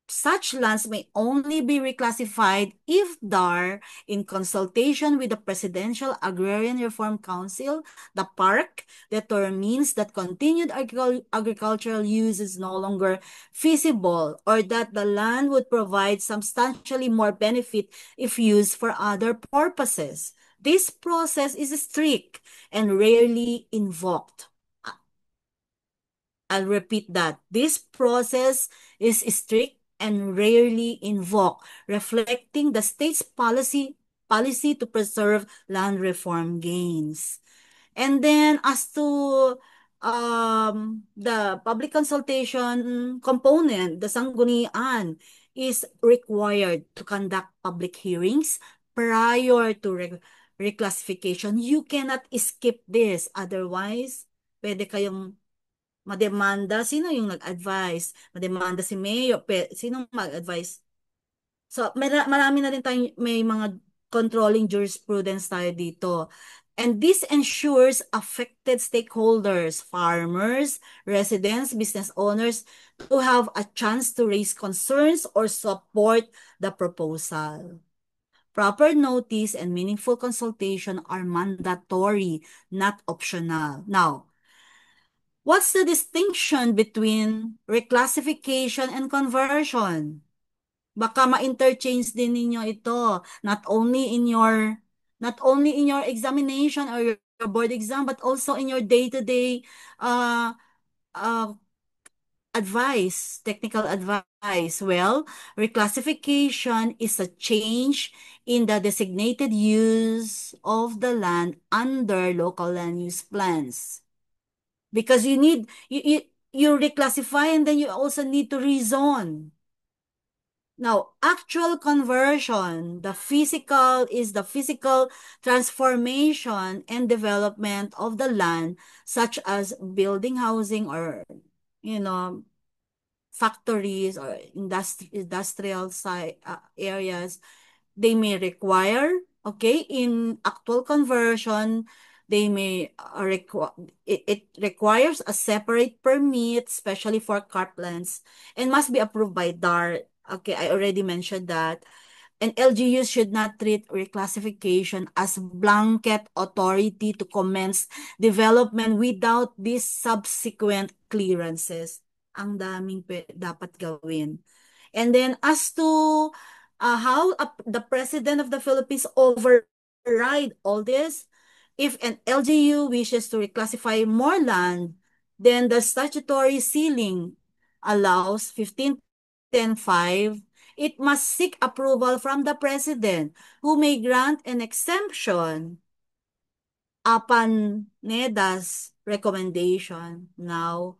Such lands may only be reclassified if DAR, in consultation with the Presidential Agrarian Reform Council, the PARC, determines that continued agricultural use is no longer feasible or that the land would provide substantially more benefit if used for other purposes. This process is strict and rarely invoked. I'll repeat that. This process is strict and rarely invoked, reflecting the state's policy to preserve land reform gains. And then as to the public consultation component, the sanggunian is required to conduct public hearings prior to reclassification. You cannot skip this. Otherwise, pwede kayong mademanda. Sino yung nag-advise? Mademanda si Mayor. Sino mag-advise? So, marami na rin tayong, may mga controlling jurisprudence tayo dito. And this ensures affected stakeholders, farmers, residents, business owners, to have a chance to raise concerns or support the proposal. Proper notice and meaningful consultation are mandatory, not optional. Now, what's the distinction between reclassification and conversion? Baka ma-interchange din ninyo ito, not only in your examination or your board exam, but also in your day-to-day uh, uh, advice, technical advice. Well, reclassification is a change in the designated use of the land under local land use plans. Because you reclassify and then you also need to rezone. Now, actual conversion, the physical transformation and development of the land, such as building housing or, you know, factories or industrial site areas. They may require, okay, in actual conversion, they may it requires a separate permit, especially for croplands, and must be approved by DAR. Okay, I already mentioned that. And LGUs should not treat reclassification as blanket authority to commence development without these subsequent clearances. Ang daming dapat gawin. And then as to how the President of the Philippines override all this, if an LGU wishes to reclassify more land, then the statutory ceiling allows 1510.5. It must seek approval from the President, who may grant an exemption upon NEDA's recommendation. Now,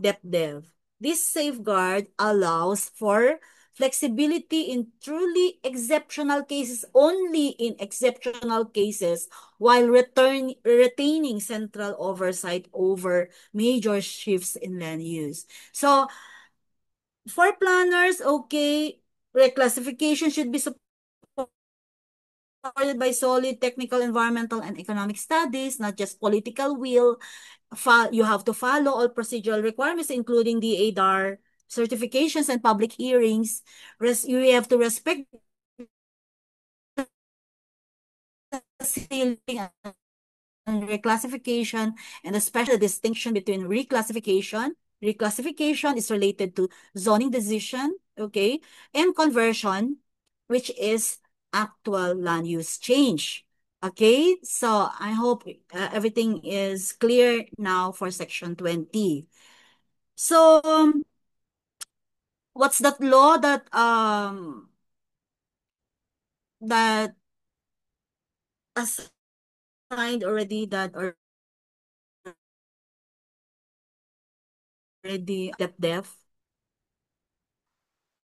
DepDev. This safeguard allows for flexibility in truly exceptional cases, only in exceptional cases, while retaining central oversight over major shifts in land use. So, for planners, okay, reclassification should be supported by solid technical, environmental, and economic studies, not just political will. You have to follow all procedural requirements, including the ADAR certifications and public hearings. You have to respect the ceiling and reclassification, and especially the distinction between reclassification. Reclassification is related to zoning decision, okay, and conversion, which is actual land use change. Okay, so I hope everything is clear now for section 20. So, what's that law that assigned already, that already def?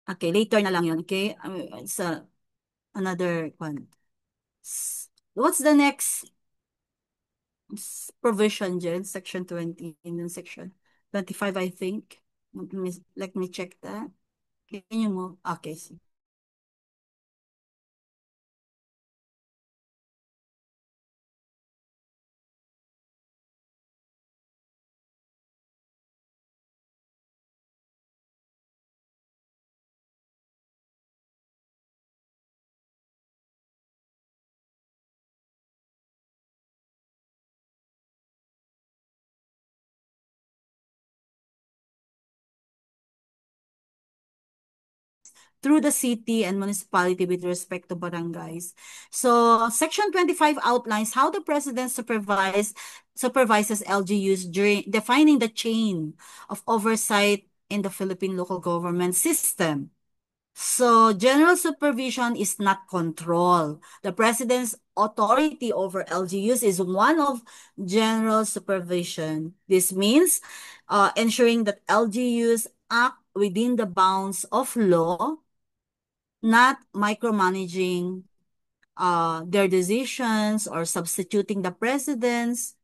Okay, later na lang yun, okay? It's another one. What's the next provision dyan, Section 20 and then Section 25, I think. Let me check that. Can you move? Okay, see. Through the city and municipality with respect to barangays. So Section 25 outlines how the president supervises LGUs during defining the chain of oversight in the Philippine local government system. So general supervision is not control. The president's authority over LGUs is one of general supervision. This means ensuring that LGUs act within the bounds of law, not micromanaging their decisions or substituting the president's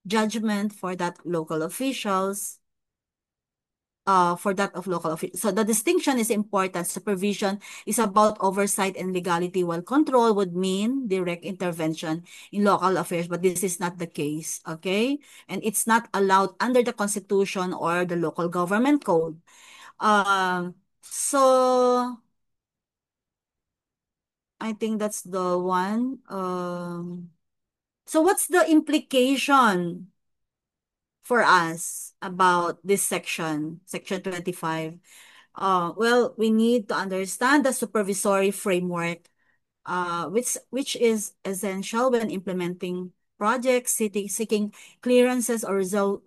judgment for that local officials. For that of local officials. So the distinction is important. Supervision is about oversight and legality, while control would mean direct intervention in local affairs, but this is not the case, okay? And it's not allowed under the Constitution or the local government code. So I think that's the one. So what's the implication for us about this section, Section 25? Well, we need to understand the supervisory framework, which is essential when implementing projects, seeking clearances, or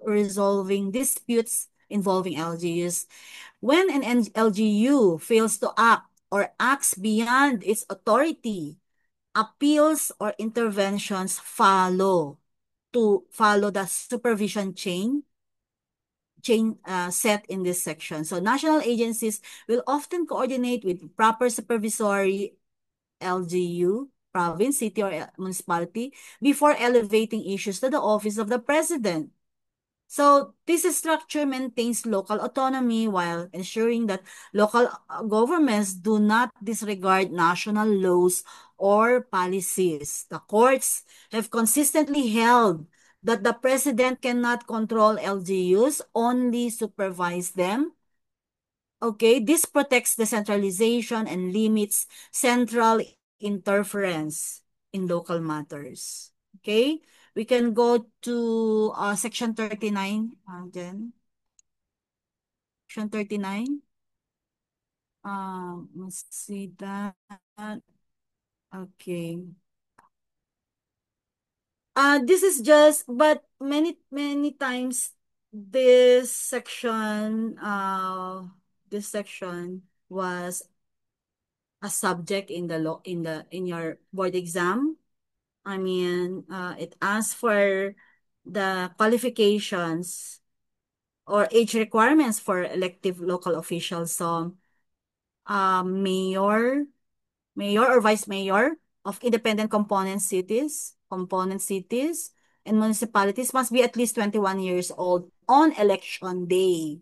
resolving disputes involving LGUs. When an LGU fails to act or acts beyond its authority, appeals or interventions follow the supervision chain set in this section. So national agencies will often coordinate with proper supervisory LGU, province, city, or municipality before elevating issues to the office of the president. So this structure maintains local autonomy while ensuring that local governments do not disregard national laws or policies. The courts have consistently held that the president cannot control LGUs, only supervise them. Okay, this protects decentralization and limits central interference in local matters. Okay, we can go to Section 39, Jen. Section 39. Let's see that. Okay. This is just, but many times this section was a subject in the law in your board exam. I mean, it asks for the qualifications or age requirements for elective local officials. So, mayor or vice mayor of independent component cities and municipalities must be at least 21 years old on election day.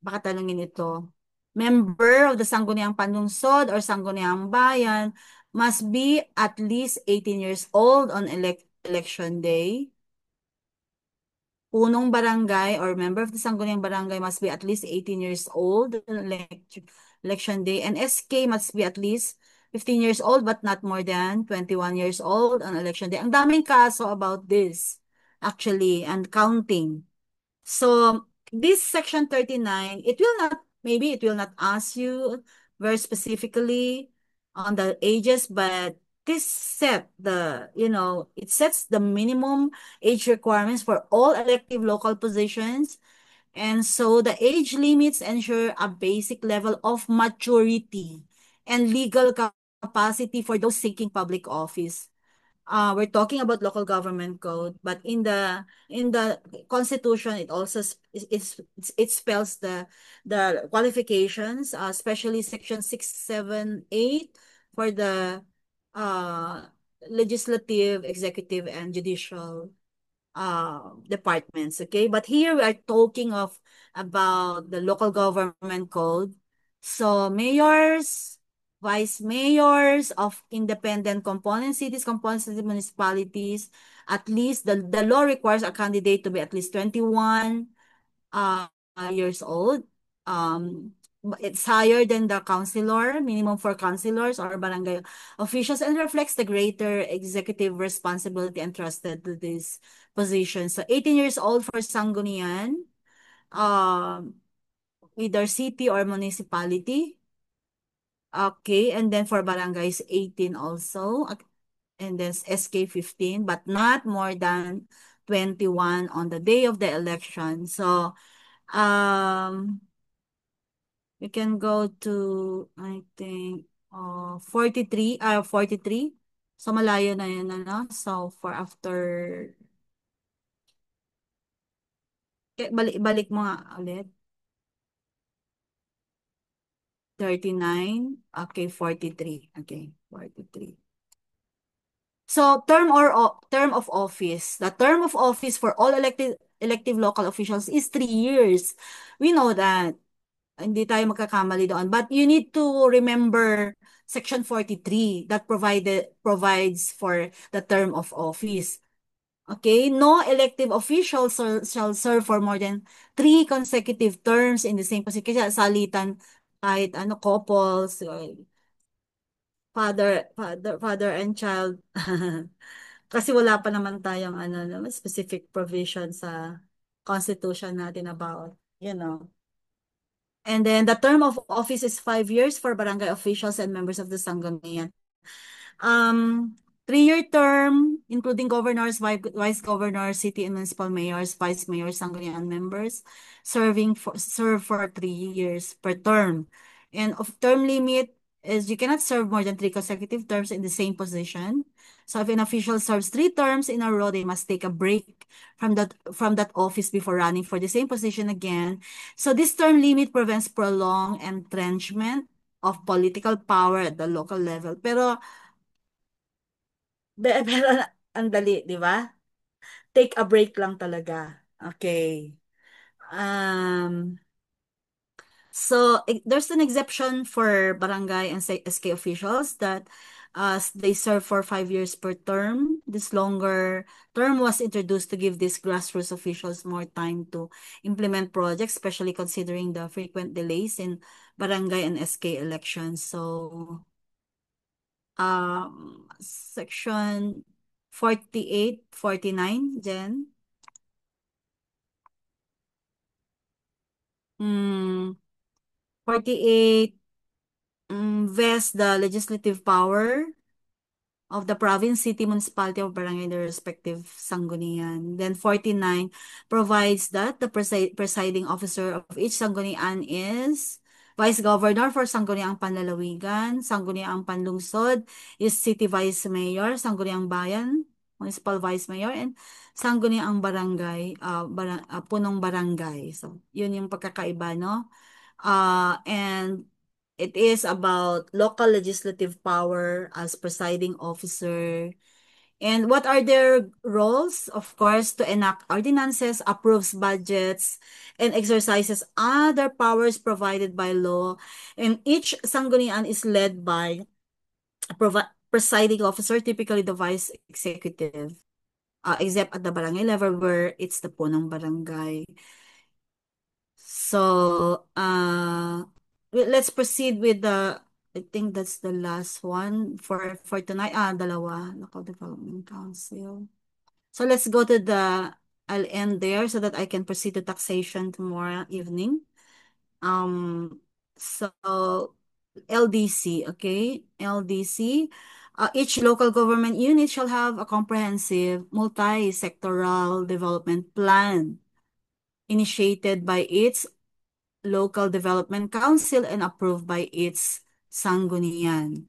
Baka tanungin ito. Member of the Sangguniang Panlungsod or Sangguniang Bayan must be at least 18 years old on election day. Punong barangay or member of the Sangguniang Barangay must be at least 18 years old on election day. And SK must be at least 15 years old but not more than 21 years old on election day. Ang daming kaso about this, actually, and counting. So, this Section 39, maybe it will not ask you very specifically on the ages, but this it sets the minimum age requirements for all elective local positions. And so the age limits ensure a basic level of maturity and legal capacity for those seeking public office. We're talking about local government code, but in the constitution, it also it spells the qualifications, especially section 678 for the uh legislative, executive, and judicial departments. Okay, but here we are talking of about the local government code. So mayors, vice mayors of independent component cities, component city municipalities, at least the law requires a candidate to be at least 21 uh, years old. It's higher than the councilor, minimum for councilors or barangay officials, and reflects the greater executive responsibility entrusted to this position. So 18 years old for Sangguniang, either city or municipality. Okay, and then for barangays 18 also, and then SK 15, but not more than 21 on the day of the election. So um we can go to, I think, 43. So, malayo na yun, ano? So, for after, balik mo nga ulit. 39. Okay, 43. Okay, 43. So, term of office. The term of office for all elective local officials is 3 years. We know that. Hindi tayo magkakamali doon. But you need to remember Section 43 that provides for the term of office. Okay? No elective official shall serve for more than 3 consecutive terms in the same position. Kasi salitan kahit ano, couples, father and child. Kasi wala pa naman tayong specific provision sa constitution natin about, And then the term of office is 5 years for barangay officials and members of the Sangguniang. Um, 3-year term, including governors, vice governors, city and municipal mayors, vice mayors, Sangguniang members, serve for 3 years per term. And of term limit is you cannot serve more than 3 consecutive terms in the same position. So if an official serves 3 terms in a row, they must take a break from that office before running for the same position again. So this term limit prevents prolonged entrenchment of political power at the local level. Pero pero ang dali, di ba? Take a break lang talaga. Okay. Um, So there's an exception for barangay and SK officials that they serve for 5 years per term. This longer term was introduced to give these grassroots officials more time to implement projects, especially considering the frequent delays in barangay and SK elections. So section 48, 49, Jen. 48 vest the legislative power of the province, city, municipality, or barangay in their respective sanggunian. Then 49 provides that the presiding officer of each sanggunian is Vice Governor for Sangguniang Panlalawigan, Sangguniang Panlungsod is City Vice Mayor, Sangguniang Bayan, Municipal Vice Mayor, and Sangguniang Barangay, Punong Barangay. So, yun yung pagkakaiba, no? And it is about local legislative power as presiding officer. And what are their roles? Of course, to enact ordinances, approves budgets, and exercises other powers provided by law. And each sanggunian is led by a presiding officer, typically the vice executive, except at the barangay level where it's the punong barangay. So, let's proceed with I think that's the last one for tonight. Dalawa, Local Development Council. So let's go to I'll end there so that I can proceed to taxation tomorrow evening. So LDC, okay? LDC. Each local government unit shall have a comprehensive multi-sectoral development plan initiated by its local development council and approved by its sanggunian.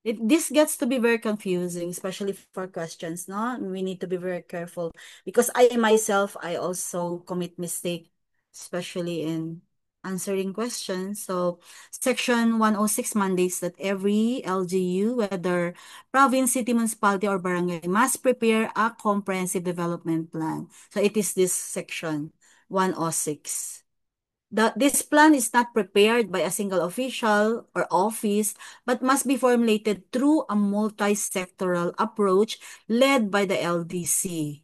This gets to be very confusing, especially for questions, no? We need to be very careful because I myself, I also commit mistake, especially in answering questions. So, Section 106 mandates that every LGU, whether province, city, municipality, or barangay, must prepare a comprehensive development plan. So, it is this Section 106. This plan is not prepared by a single official or office, but must be formulated through a multi-sectoral approach led by the LDC.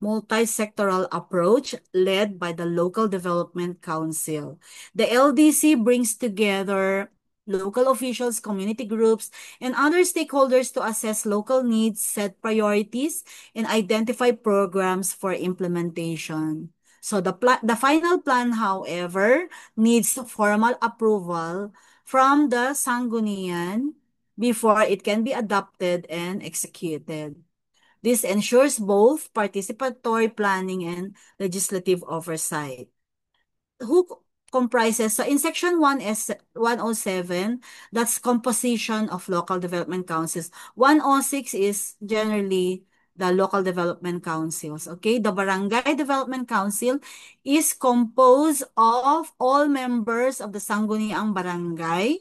Multi-sectoral approach led by the Local Development Council. The LDC brings together local officials, community groups, and other stakeholders to assess local needs, set priorities, and identify programs for implementation. So the final plan, however, needs formal approval from the Sanggunian before it can be adopted and executed. This ensures both participatory planning and legislative oversight. Who comprises, so in Section 107, that's composition of local development councils. 106 is generally the local development councils. Okay, the Barangay Development Council is composed of all members of the Sangguniang Barangay,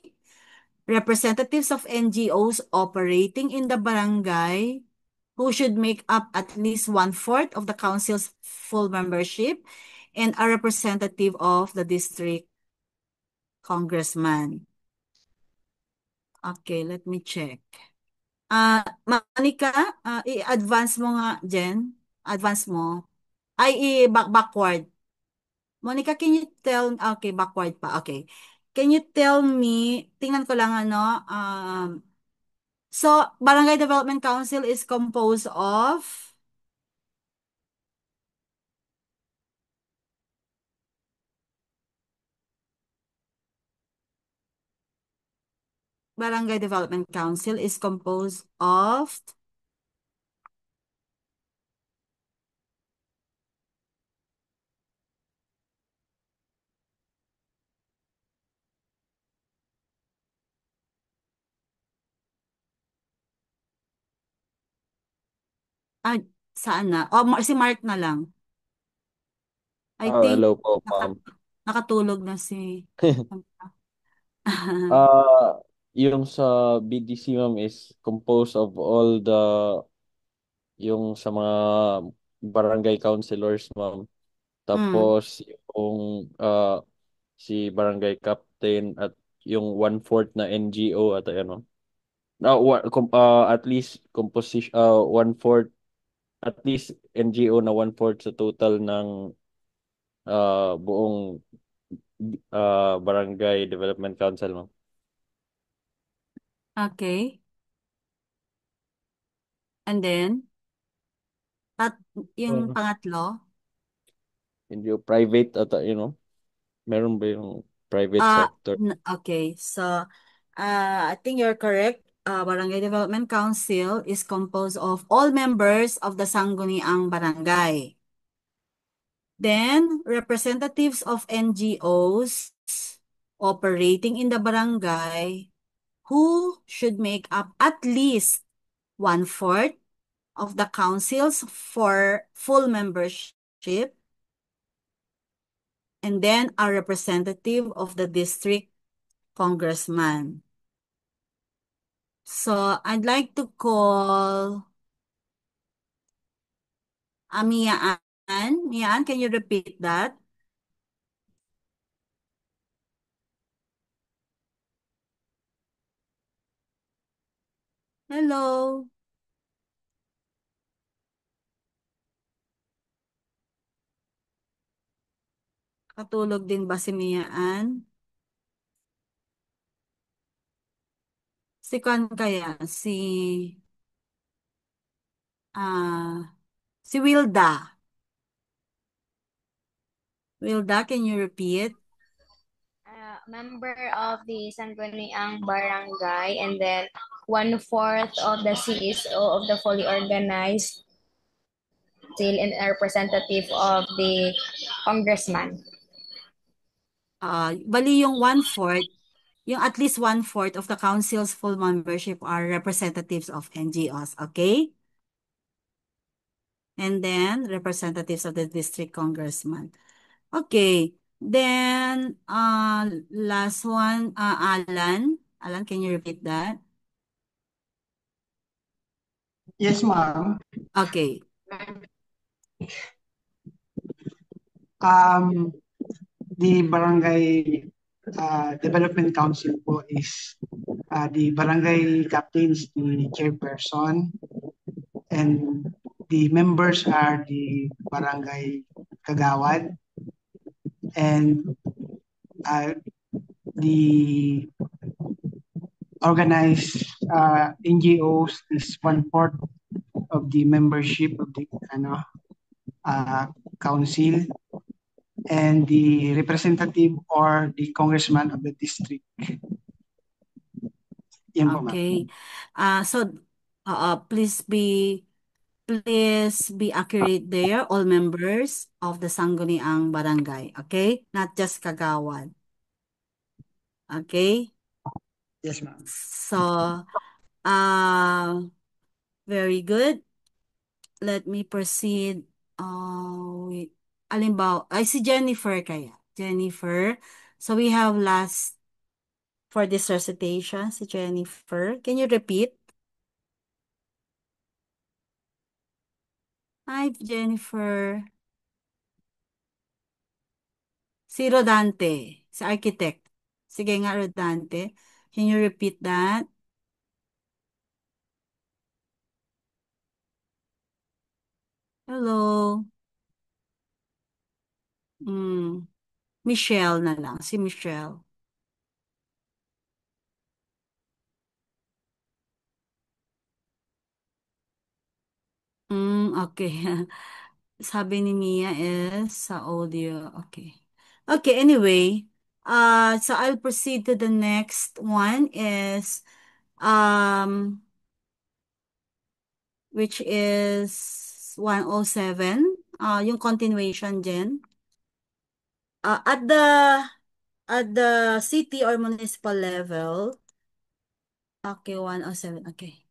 representatives of NGOs operating in the barangay, who should make up at least one-fourth of the council's full membership, and a representative of the district congressman. Okay, let me check. Monica, i-advance mo nga, Jen. Advance mo. Ay, backward. Monica, can you tell, okay, backward pa, okay. Can you tell me, tingnan ko lang ano, so Barangay Development Council is composed of Barangay Development Council is composed of ah, saan na? Oh, si Mark na lang. I think Hello po, ma'am. nakatulog na si Yung sa BDC, ma'am, is composed of all yung sa mga barangay councilors, ma'am. Mm, Tapos, yung si barangay captain at yung one-fourth na NGO at ano. At least composition, one-fourth, at least NGO na one-fourth sa total ng buong barangay development council, ma'am. okay. And then, at yung pangatlo, Hindi yung private at meron ba yung private sector? okay. So, I think you're correct. Barangay Development Council is composed of all members of the Sangguniang Barangay. Then, representatives of NGOs operating in the barangay who should make up at least one-fourth of the councils for full membership, and then a representative of the district congressman. So, I'd like to call Mia Ann. Mia Ann, can you repeat that? Hello. Katulog din ba si Mia Ann? Si Kwan kaya? Ah, si Wilda. Wilda, can you repeat? Member of the Sangguniang Barangay, and then one-fourth of the CSO of the fully organized still and a representative of the congressman. Bali yung one-fourth, yung at least one-fourth of the council's full membership are representatives of NGOs, okay? And then representatives of the district congressman. Okay. Then, last one, Alan. Alan, can you repeat that? Yes, ma'am. Okay. Um, the Barangay Development Council po is the barangay captains, the chairperson, and the members are the barangay kagawad, and the organized NGOs is one-fourth of the membership of the uh, council, and the representative or the congressman of the district. Yan po, ma'am. Okay. So, please be accurate there, all members of the Sangguniang Barangay. Okay? Not just Kagawad. Okay? Yes, ma'am. So, uh, very good. Let me proceed. Wait. Alimbaw, ay si Jennifer kaya. Jennifer. So we have last for this recitation, si Jennifer. Can you repeat? Hi, Jennifer. Si Rodante, si architect. Sige nga, Rodante. Can you repeat that? Hello. Michelle na lang. Si Michelle. Okay. Sabi ni Mia is sa audio. Okay. Okay, anyway. So I'll proceed to the next one is which is 107. Yung continuation, Jen. At the city or municipal level. Okay, 107. Okay.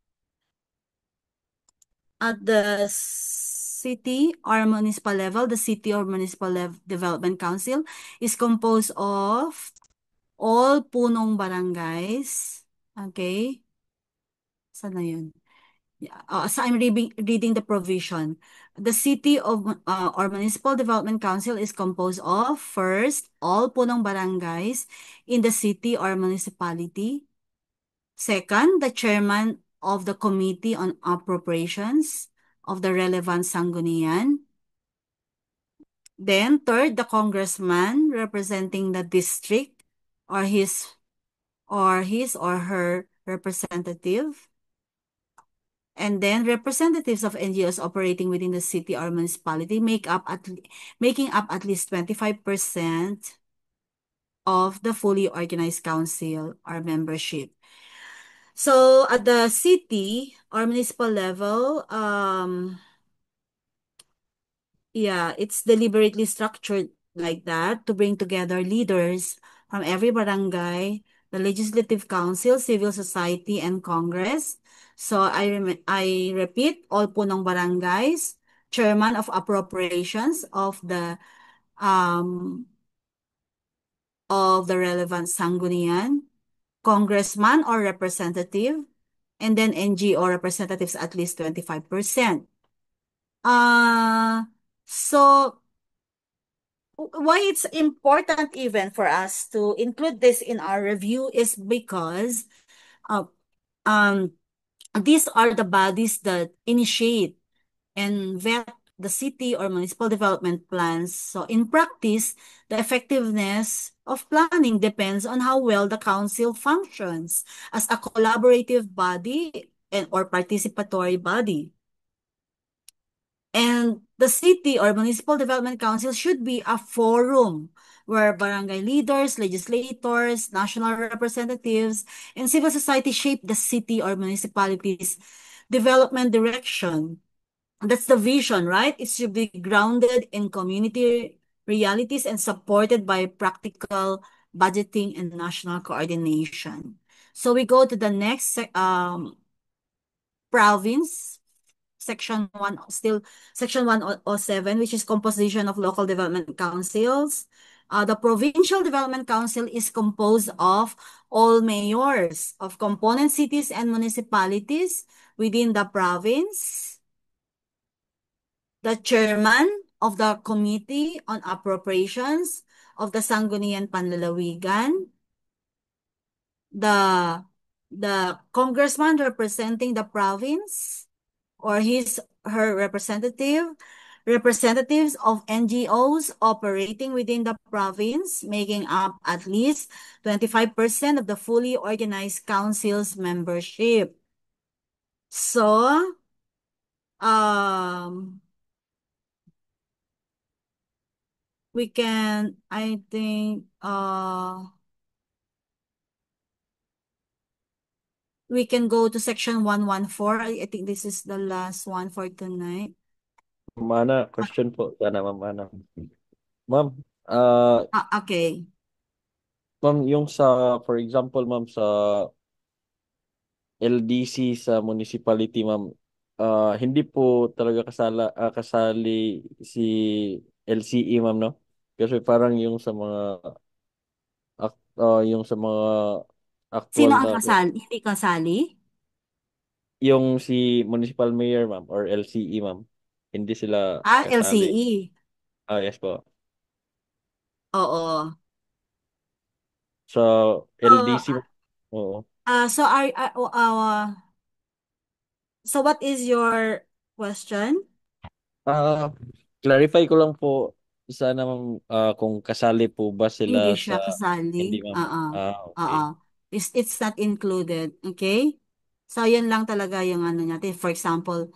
At the city or municipal level, the city or municipal development council is composed of all punong barangays. Okay? Saan na yun? Yeah. So I'm reading the provision. The city of or municipal development council is composed of first, all punong barangays in the city or municipality. Second, the chairman of the committee on appropriations of the relevant sanggunian. Then third, the congressman representing the district or his or her representative. And then representatives of NGOs operating within the city or municipality making up at least 25% of the fully organized council or membership. So at the city or municipal level, yeah, it's deliberately structured like that to bring together leaders from every barangay, the legislative council, civil society, and Congress. So I repeat, all punong barangays, chairman of appropriations um of the relevant sanggunian, congressman or representative, and then NGO representatives at least 25%. So why it's important even for us to include this in our review is because uh, um, these are the bodies that initiate and vet the city or municipal development plans. So in practice, the effectiveness of planning depends on how well the council functions as a collaborative body or participatory body. And the city or municipal development council should be a forum where barangay leaders, legislators, national representatives, and civil society shape the city or municipality's development direction. That's the vision, right? It should be grounded in community realities and supported by practical budgeting and national coordination. So we go to the next province, section 1, still section 107, which is composition of local development councils. The provincial development council is composed of all mayors of component cities and municipalities within the province, the chairman of the Committee on Appropriations of the Sangguniang Panlalawigan, the congressman representing the province or her representatives of NGOs operating within the province, making up at least 25% of the fully organized council's membership. So, we can, I think, we can go to section 114. I think this is the last one for tonight. Mana, question po. Sana, ma'am, ano. Ma'am, Okay. ma'am, yung sa, for example, ma'am, sa LDC sa municipality, ma'am, hindi po talaga kasali si LCE, ma'am, no? Kasi parang yung sa mga actual Sino ang na, kasali? Hindi kasali? yung si municipal mayor, ma'am, or LCE, ma'am, hindi sila kasali. LCE. Yes po. Oo. Sa So, LDC, oo. so so what is your question? Clarify ko lang po sana ma'am, kung kasali po ba sila Hindi sa siya hindi kasali. ma'am. Oo. Okay. It's not included. Okay? So, yun lang talaga yung ano natin. For example,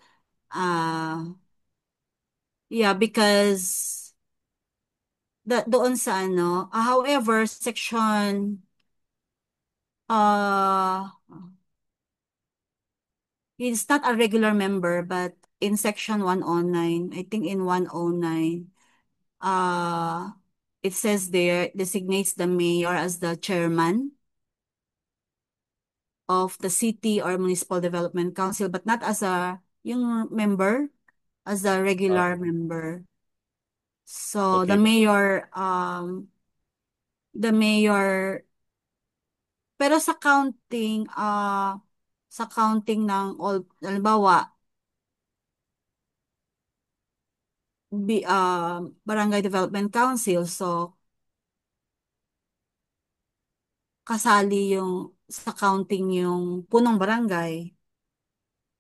yeah, because doon sa ano, however, section, uh, he's not a regular member, but in section 109, I think in 109, uh, it says there, designates the mayor as the chairman of the city or municipal development council, but not as yung member, as a regular member. So Okay po. the mayor, pero sa counting ng all, halimbawa, barangay development council, so kasali yung sa counting yung punong barangay.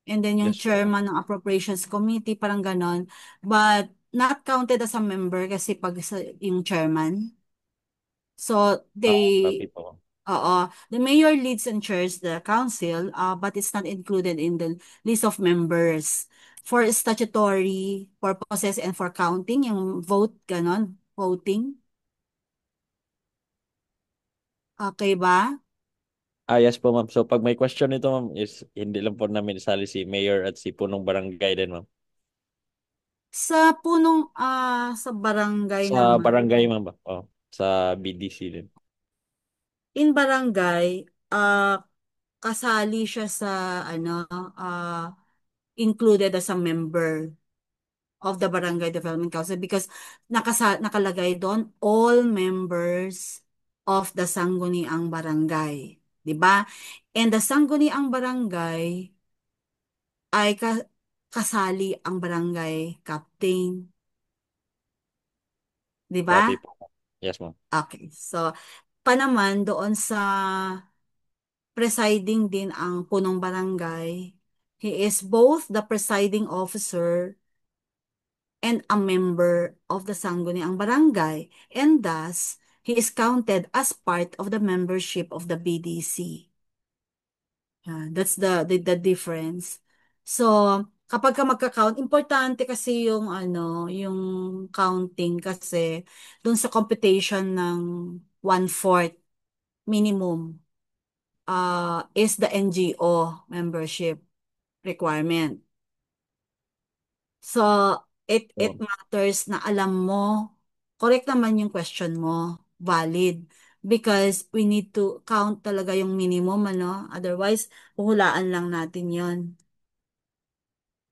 And then yung Yes po. chairman ng appropriations committee, parang ganon. But not counted as a member kasi yung chairman. So Copy po. the mayor leads and chairs the council, but it's not included in the list of members. For statutory purposes and for counting, yung vote, ganon, voting. Okay ba? Yes po ma'am. So pag may question nito ma'am is hindi lang po namin isali si mayor at si punong barangay din ma'am. Sa barangay Sa naman. barangay ma'am ba? Sa BDC din. In barangay, kasali siya sa ano, included as a member of the Barangay Development Council because nakalagay doon all members of the Sangguniang Barangay, 'di ba? And the Sangguniang Barangay ay kasali ang barangay captain, 'di ba? Copy po. Yes ma'am. Okay. So, pa naman doon sa presiding din ang punong barangay. He is both the presiding officer and a member of the Sangguniang Barangay, and thus, he is counted as part of the membership of the BDC. That's the difference. So, kapag ka magka-count, importante kasi yung ano, yung counting kasi dun sa computation ng 1/4 minimum is the NGO membership requirement. So, it So, matters na alam mo, correct naman yung question mo, valid. Because we need to count talaga yung minimum, ano? Otherwise, huhulaan lang natin yon.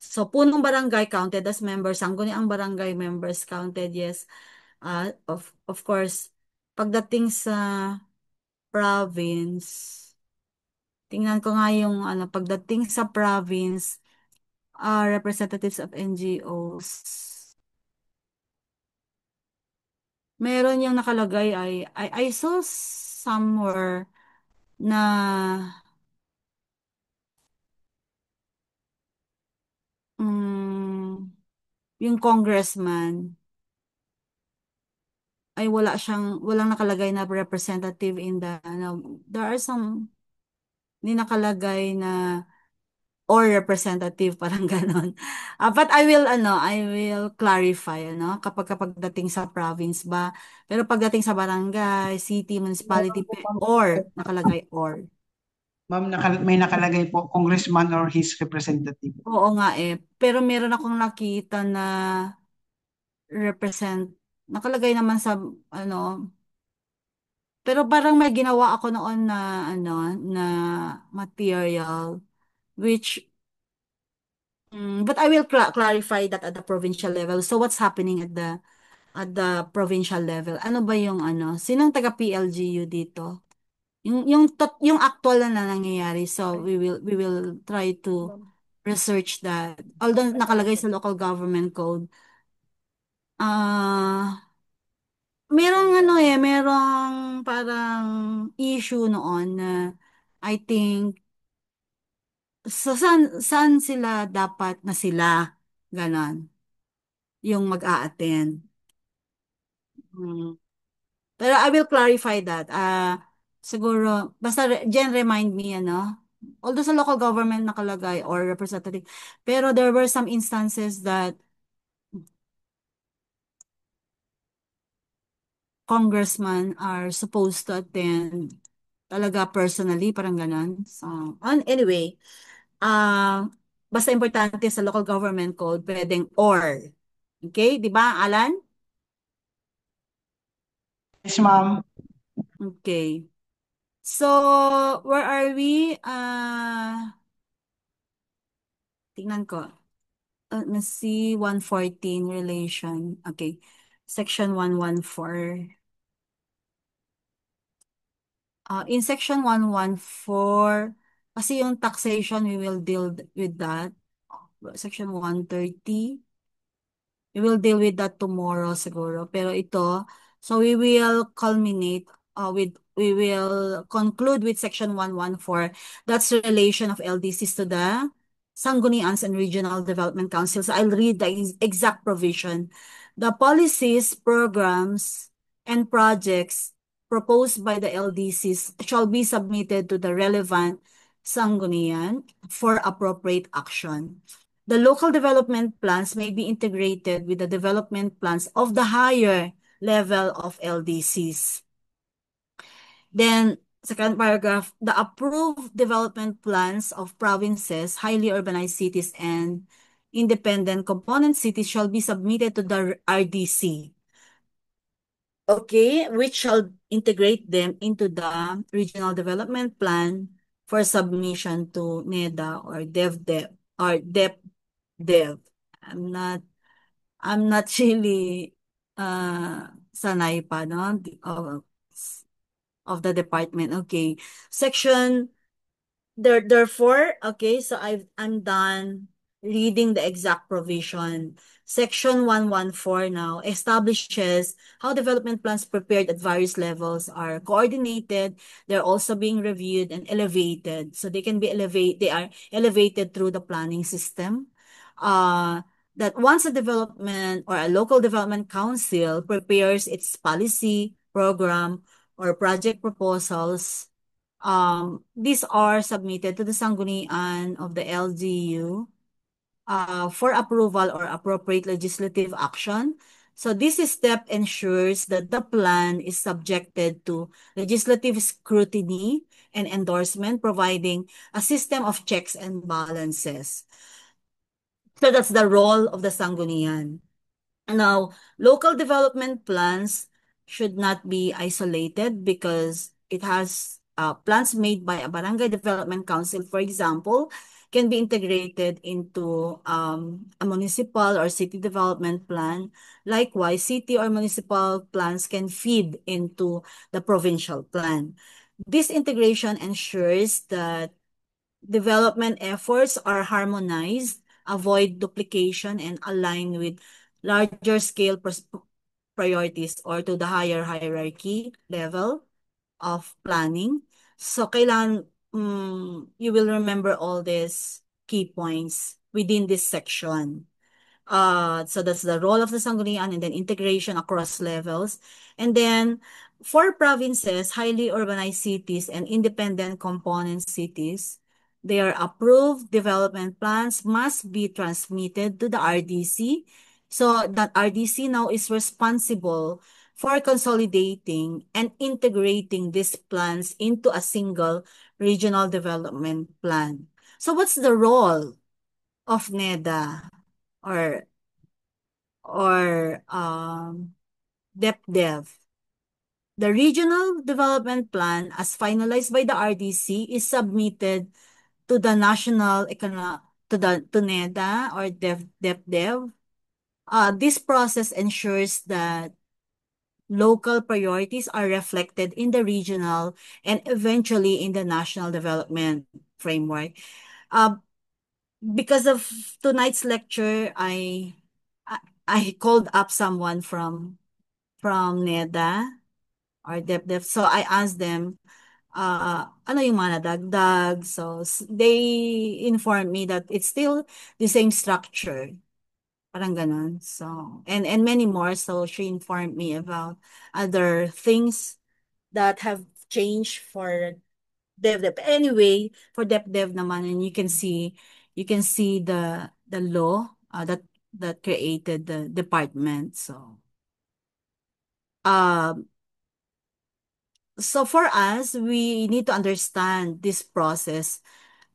So, punong barangay counted as members. Sangguniang barangay members counted, yes. Of course, pagdating sa province, tingnan ko nga yung pagdating sa province, representatives of NGOs. Meron yung nakalagay I saw somewhere na yung congressman ay walang nakalagay na representative in the, there are some, hindi nakalagay na or representative, parang ganon. But I will clarify, kapag dating sa province ba. Pero pagdating sa barangay, city, municipality, or, nakalagay or. Ma'am, may nakalagay po, congressman or his representative. Oo nga eh. Pero meron akong nakita na nakalagay naman sa, pero parang may ginawa ako noon na, na material, which but I will clarify that at the provincial level. So what's happening at the provincial level? Ano ba yung sinong taga PLGU dito? Yung actual na nangyayari. So we will try to research that. Although nakalagay sa local government code. Merong parang issue noon na I think so saan sila dapat na sila ganon yung mag-a-attend. Hmm. Pero I will clarify that. Siguro, basta Jen remind me, although sa local government nakalagay or representative, pero there were some instances that congressmen are supposed to attend talaga personally, parang ganon. So, anyway, basta importante sa local government code, pwedeng or. Okay, di ba, Alan? Yes, ma'am. Okay. So, where are we? Tingnan ko. Let's see, 114 relation. Okay. Section 114. In section 114, kasi yung taxation, we will deal with that. Section 130. We will deal with that tomorrow siguro. Pero ito, so we will we will conclude with section 114. That's the relation of LDCs to the Sanggunians and Regional Development Councils. I'll read the exact provision. The policies, programs, and projects proposed by the LDCs shall be submitted to the relevant Sanggunian for appropriate action. The local development plans may be integrated with the development plans of the higher level of LDCs. Then, second paragraph, the approved development plans of provinces, highly urbanized cities, and independent component cities shall be submitted to the RDC. Okay, which shall integrate them into the regional development plan for submission to NEDA or DevDev or DepDev. I'm not really sanay pa, no? Of the department. Okay. Therefore, okay, so I'm done reading the exact provision. Section 114 now establishes how development plans prepared at various levels are coordinated. They're also being reviewed and elevated. So they are elevated through the planning system. That once a development or a local development council prepares its policy, program, or project proposals, these are submitted to the Sanggunian of the LGU for approval or appropriate legislative action. So this step ensures that the plan is subjected to legislative scrutiny and endorsement, providing a system of checks and balances. So that's the role of the Sanggunian. Now, local development plans should not be isolated because it has plans made by a barangay development council, for example, can be integrated into a municipal or city development plan. Likewise, city or municipal plans can feed into the provincial plan. This integration ensures that development efforts are harmonized, avoid duplication, and align with larger scale priorities or to the higher hierarchy level of planning. So kailangan you will remember all these key points within this section. So that's the role of the Sangguniang and then integration across levels. And then for provinces, highly urbanized cities and independent component cities, their approved development plans must be transmitted to the RDC. So that RDC now is responsible for consolidating and integrating these plans into a single regional development plan. So what's the role of NEDA or DepDev? The regional development plan as finalized by the RDC is submitted to the national to NEDA or DepDev. This process ensures that local priorities are reflected in the regional and eventually in the national development framework. Uh, because of tonight's lecture, I, I called up someone from NEDA or DepDev. So I asked them, ano yung mga nadagdag? So they informed me that it's still the same structure. Parang ganun. So, and many more. So she informed me about other things that have changed for DevDev. Anyway, for DepDev naman, and you can see the law that created the department. Um, so for us, we need to understand this process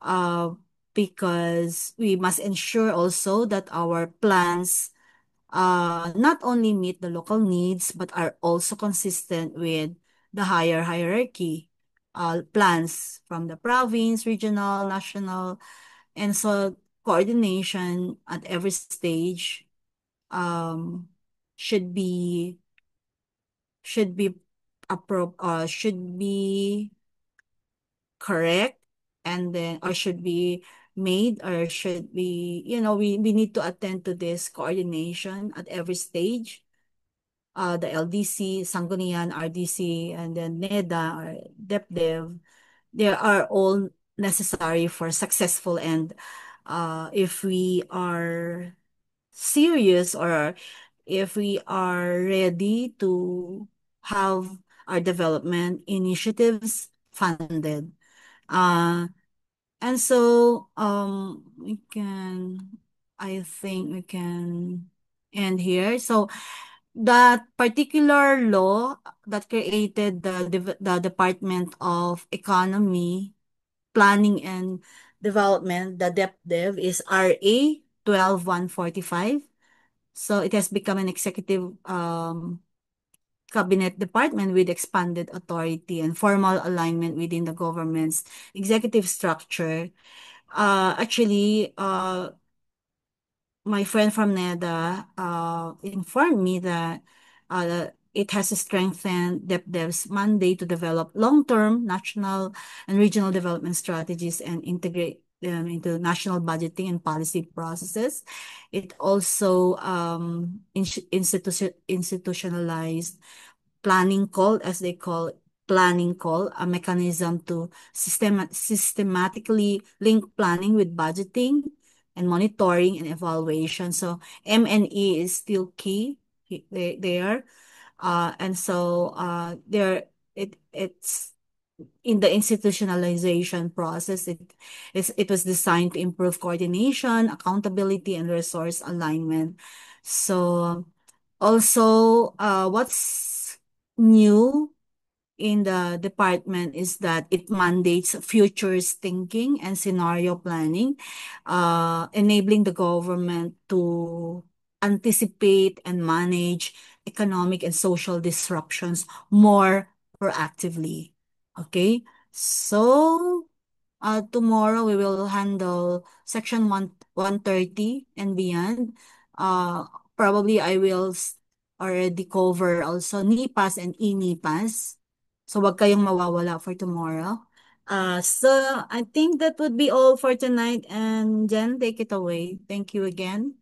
uh, because we must ensure also that our plans not only meet the local needs but are also consistent with the higher hierarchy plans from the province, regional, national, and so coordination at every stage um, should be should be should be correct and then or should be made or should be we need to attend to this coordination at every stage. The LDC, Sangguniang, RDC, and then NEDA or DepDev, they are all necessary for successful and if we are serious or if we are ready to have our development initiatives funded. Uh, and so I think we can end here. So that particular law that created the Department of Economy, Planning and Development, the DepDev, is RA 12145. So it has become an executive cabinet department with expanded authority and formal alignment within the government's executive structure. Actually, my friend from NEDA informed me that it has strengthened DepDev's mandate to develop long-term national and regional development strategies and integrate them into national budgeting and policy processes. It also institutionalized planning call, as they call planning call, a mechanism to systematically link planning with budgeting and monitoring and evaluation. So M&E is still key there. And so it's in the institutionalization process, it was designed to improve coordination, accountability, and resource alignment. So also, what's new in the department is that it mandates futures thinking and scenario planning, enabling the government to anticipate and manage economic and social disruptions more proactively. Okay, so tomorrow we will handle section 130 and beyond. Probably I will already cover also NIPAS and e-NIPAS. So wag kayong mawawala for tomorrow. So I think that would be all for tonight. And Jen, take it away. Thank you again.